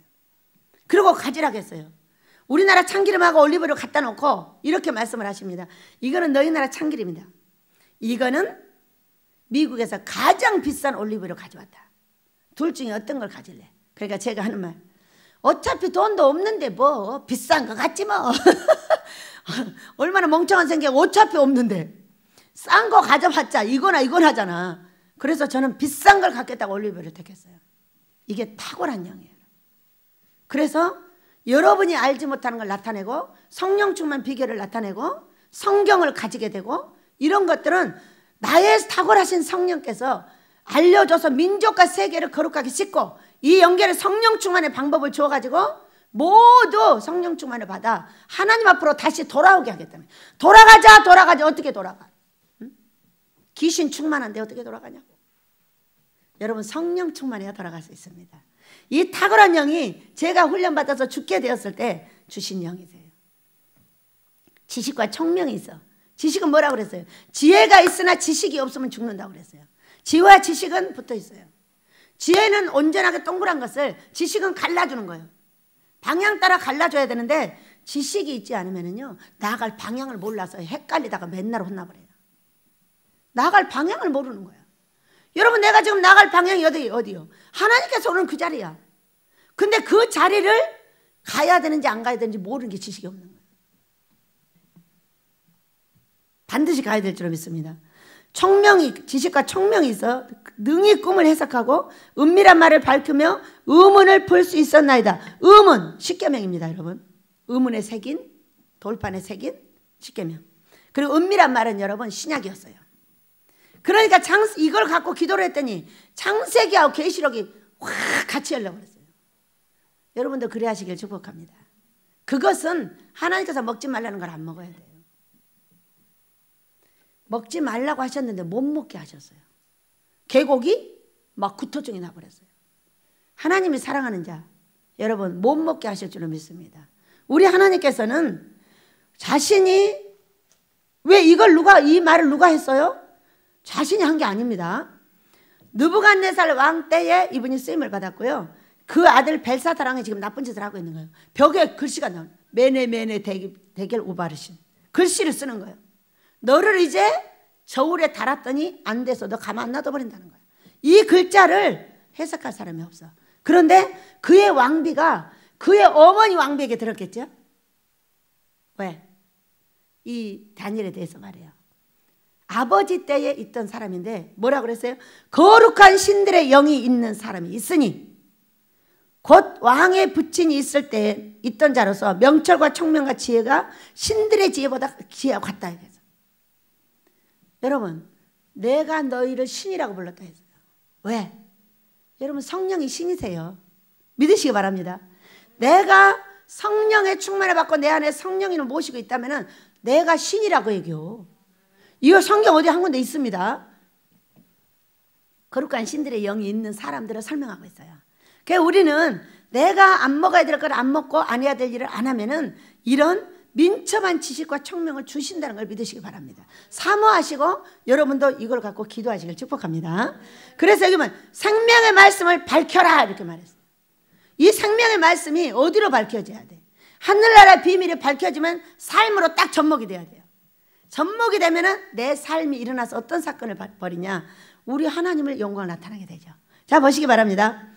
그리고 가지라고 했어요. 우리나라 참기름하고 올리브유를 갖다 놓고 이렇게 말씀을 하십니다. 이거는 너희 나라 참기름이다. 이거는 미국에서 가장 비싼 올리브유를 가져왔다. 둘 중에 어떤 걸 가질래? 그러니까 제가 하는 말, 어차피 돈도 없는데 뭐 비싼 거 같지 뭐. 얼마나 멍청한 생각. 어차피 없는데 싼 거 가져봤자 이거나 하잖아. 그래서 저는 비싼 걸 갖겠다고 올리브유를 택했어요. 이게 탁월한 영이에요. 그래서 여러분이 알지 못하는 걸 나타내고 성령 충만 비결을 나타내고 성경을 가지게 되고 이런 것들은 나의 탁월하신 성령께서 알려줘서 민족과 세계를 거룩하게 씻고 이 연결의 성령 충만의 방법을 주어가지고 모두 성령 충만을 받아 하나님 앞으로 다시 돌아오게 하겠다는. 돌아가자. 어떻게 돌아가? 응? 귀신 충만한데 어떻게 돌아가냐고. 여러분 성령 충만해야 돌아갈 수 있습니다. 이 탁월한 영이 제가 훈련받아서 죽게 되었을 때 주신 영이세요. 지식과 총명이 있어. 지식은 뭐라고 그랬어요? 지혜가 있으나 지식이 없으면 죽는다고 그랬어요. 지혜와 지식은 붙어 있어요. 지혜는 온전하게 동그란 것을, 지식은 갈라주는 거예요. 방향 따라 갈라줘야 되는데 지식이 있지 않으면요, 나아갈 방향을 몰라서 헷갈리다가 맨날 혼나버려요. 나아갈 방향을 모르는 거예요. 여러분, 내가 지금 나아갈 방향이 어디요? 하나님께서 오는 그 자리야. 근데 그 자리를 가야 되는지 안 가야 되는지 모르는 게 지식이 없는 거예요. 반드시 가야 될 줄로 믿습니다. 지식과 총명이 있어 능히 꿈을 해석하고 은밀한 말을 밝히며 의문을 풀 수 있었나이다. 의문, 십계명입니다, 여러분. 의문에 새긴, 돌판에 새긴 십계명. 그리고 은밀한 말은 여러분 신약이었어요. 그러니까 이걸 갖고 기도를 했더니 창세기하고 계시록이 확 같이 열려버렸어요. 여러분도 그래 하시길 축복합니다. 그것은 하나님께서 먹지 말라는 걸 안 먹어야 돼요. 먹지 말라고 하셨는데 못 먹게 하셨어요. 계곡이 막 구토증이 나버렸어요. 하나님이 사랑하는 자, 여러분 못 먹게 하실 줄로 믿습니다. 우리 하나님께서는 자신이, 왜 이 말을 누가 했어요? 자신이 한 게 아닙니다. 느부갓네살 왕 때에 이분이 쓰임을 받았고요. 그 아들 벨사사랑이 지금 나쁜 짓을 하고 있는 거예요. 벽에 글씨가 나와요. 메네 대겔 우바르신. 글씨를 쓰는 거예요. 너를 이제 저울에 달았더니 안 돼서 너 가만 안 놔둬버린다는 거예요. 이 글자를 해석할 사람이 없어. 그런데 그의 왕비가 그의 어머니 왕비에게 들었겠죠? 왜? 이 다니엘에 대해서 말해요. 아버지 때에 있던 사람인데 뭐라고 그랬어요? 거룩한 신들의 영이 있는 사람이 있으니 곧 왕의 부친이 있을 때 있던 자로서 명철과 총명과 지혜가 신들의 지혜보다 지혜와 같다 이래서. 여러분, 내가 너희를 신이라고 불렀다 했어요. 왜? 여러분, 성령이 신이세요. 믿으시기 바랍니다. 내가 성령의 충만을 받고 내 안에 성령님을 모시고 있다면 내가 신이라고 얘기해요. 이거 성경 어디 한 군데 있습니다. 거룩한 신들의 영이 있는 사람들을 설명하고 있어요. 그러니까 우리는 내가 안 먹어야 될 걸 안 먹고 안 해야 될 일을 안 하면은 이런 민첩한 지식과 총명을 주신다는 걸 믿으시기 바랍니다. 사모하시고 여러분도 이걸 갖고 기도하시길 축복합니다. 그래서 여기 보면 생명의 말씀을 밝혀라 이렇게 말했어요. 이 생명의 말씀이 어디로 밝혀져야 돼? 하늘나라의 비밀이 밝혀지면 삶으로 딱 접목이 돼야 돼요. 접목이 되면은 내 삶이 일어나서 어떤 사건을 벌이냐? 우리 하나님을 영광을 나타나게 되죠. 자, 보시기 바랍니다.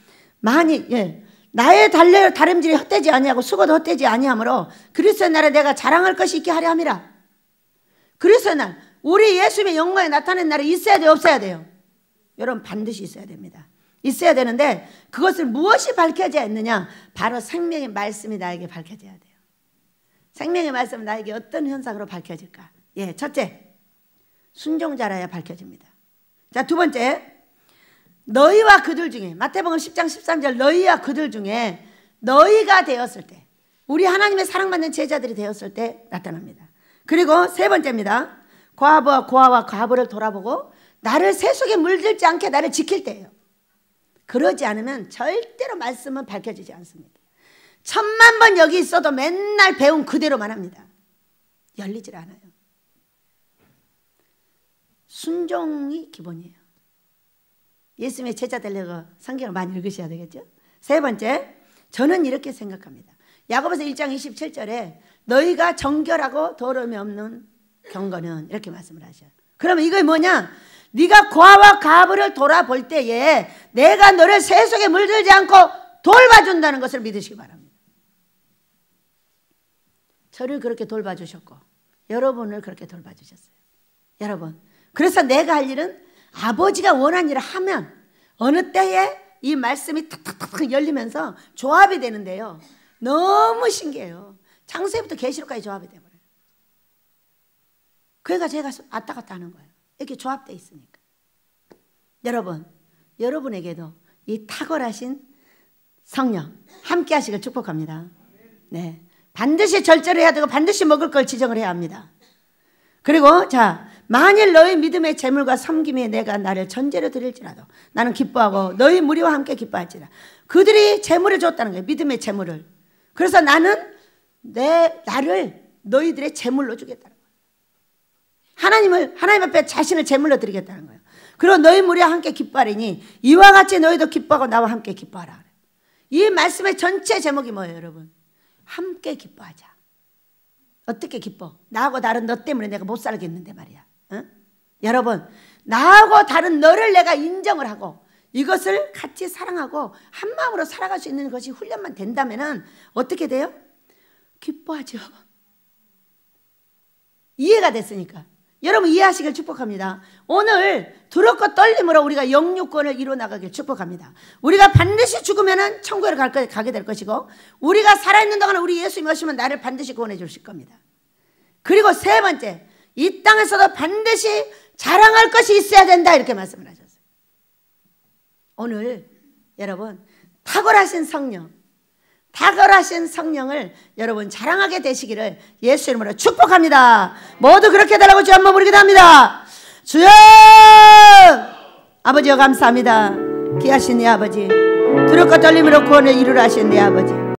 나의 다름질이 헛되지 아니하고 수고도 헛되지 아니하므로 그리스도의 날에 내가 자랑할 것이 있게 하려 함이라. 그리스도의 날, 우리 예수님의 영광에 나타낸 날이 있어야 돼요, 없어야 돼요? 여러분, 반드시 있어야 됩니다. 있어야 되는데 그것을 무엇이 밝혀져야 했느냐? 바로 생명의 말씀이 나에게 밝혀져야 돼요. 생명의 말씀은 나에게 어떤 현상으로 밝혀질까? 예, 첫째, 순종자라야 밝혀집니다. 자, 두 번째, 너희와 그들 중에, 마태복음 10장 13절, 너희와 그들 중에 너희가 되었을 때, 우리 하나님의 사랑받는 제자들이 되었을 때 나타납니다. 그리고 세 번째입니다. 고아와 과부를 돌아보고 나를 세속에 물들지 않게 나를 지킬 때예요. 그러지 않으면 절대로 말씀은 밝혀지지 않습니다. 1000만 번 여기 있어도 맨날 배운 그대로만 합니다. 열리질 않아요. 순종이 기본이에요. 예수님의 제자 되려고 성경을 많이 읽으셔야 되겠죠. 세 번째, 저는 이렇게 생각합니다. 야고보서 1장 27절에 너희가 정결하고 더러움이 없는 경건은 이렇게 말씀을 하셔요. 그러면 이거 뭐냐? 네가 고아와 과부를 돌아볼 때에 내가 너를 세속에 물들지 않고 돌봐준다는 것을 믿으시기 바랍니다. 저를 그렇게 돌봐주셨고 여러분을 그렇게 돌봐주셨어요. 여러분, 그래서 내가 할 일은 아버지가 원하는 일을 하면 어느 때에 이 말씀이 탁탁탁 열리면서 조합이 되는데요. 너무 신기해요. 창세기부터 계시록까지 조합이 돼버려요. 그러니까 제가 왔다 갔다 하는 거예요. 이렇게 조합되어 있으니까. 여러분, 여러분에게도 이 탁월하신 성령 함께 하시길 축복합니다. 네, 반드시 절제를 해야 되고 반드시 먹을 걸 지정을 해야 합니다. 그리고 자, 만일 너희 믿음의 재물과 섬김에 내가 나를 전제로 드릴지라도 나는 기뻐하고 너희 무리와 함께 기뻐할지라. 그들이 재물을 줬다는 거예요. 믿음의 재물을. 그래서 나는 나를 너희들의 제물로 주겠다는 거예요. 하나님 앞에 자신을 제물로 드리겠다는 거예요. 그리고 너희 무리와 함께 기뻐하리니 이와 같이 너희도 기뻐하고 나와 함께 기뻐하라. 이 말씀의 전체 제목이 뭐예요, 여러분? 함께 기뻐하자. 어떻게 기뻐? 나하고 다른 너 때문에 내가 못 살겠는데 말이야. 응? 여러분, 나하고 다른 너를 내가 인정을 하고 이것을 같이 사랑하고 한 마음으로 살아갈 수 있는 것이 훈련만 된다면 어떻게 돼요? 기뻐하죠. 이해가 됐으니까. 여러분 이해하시길 축복합니다. 오늘 두렵고 떨림으로 우리가 영유권을 이뤄나가길 축복합니다. 우리가 반드시 죽으면 천국에 가게 될 것이고 우리가 살아있는 동안 우리 예수님이 오시면 나를 반드시 구원해 주실 겁니다. 그리고 세 번째, 이 땅에서도 반드시 자랑할 것이 있어야 된다 이렇게 말씀을 하셨어요. 오늘 여러분 탁월하신 성령을 여러분 자랑하게 되시기를 예수 이름으로 축복합니다. 모두 그렇게 달라고 주 한번 부르기도 합니다. 주여! 아버지여 감사합니다. 귀하신 내 아버지, 두렵고 떨림으로 구원을 이루라 하신 내 아버지,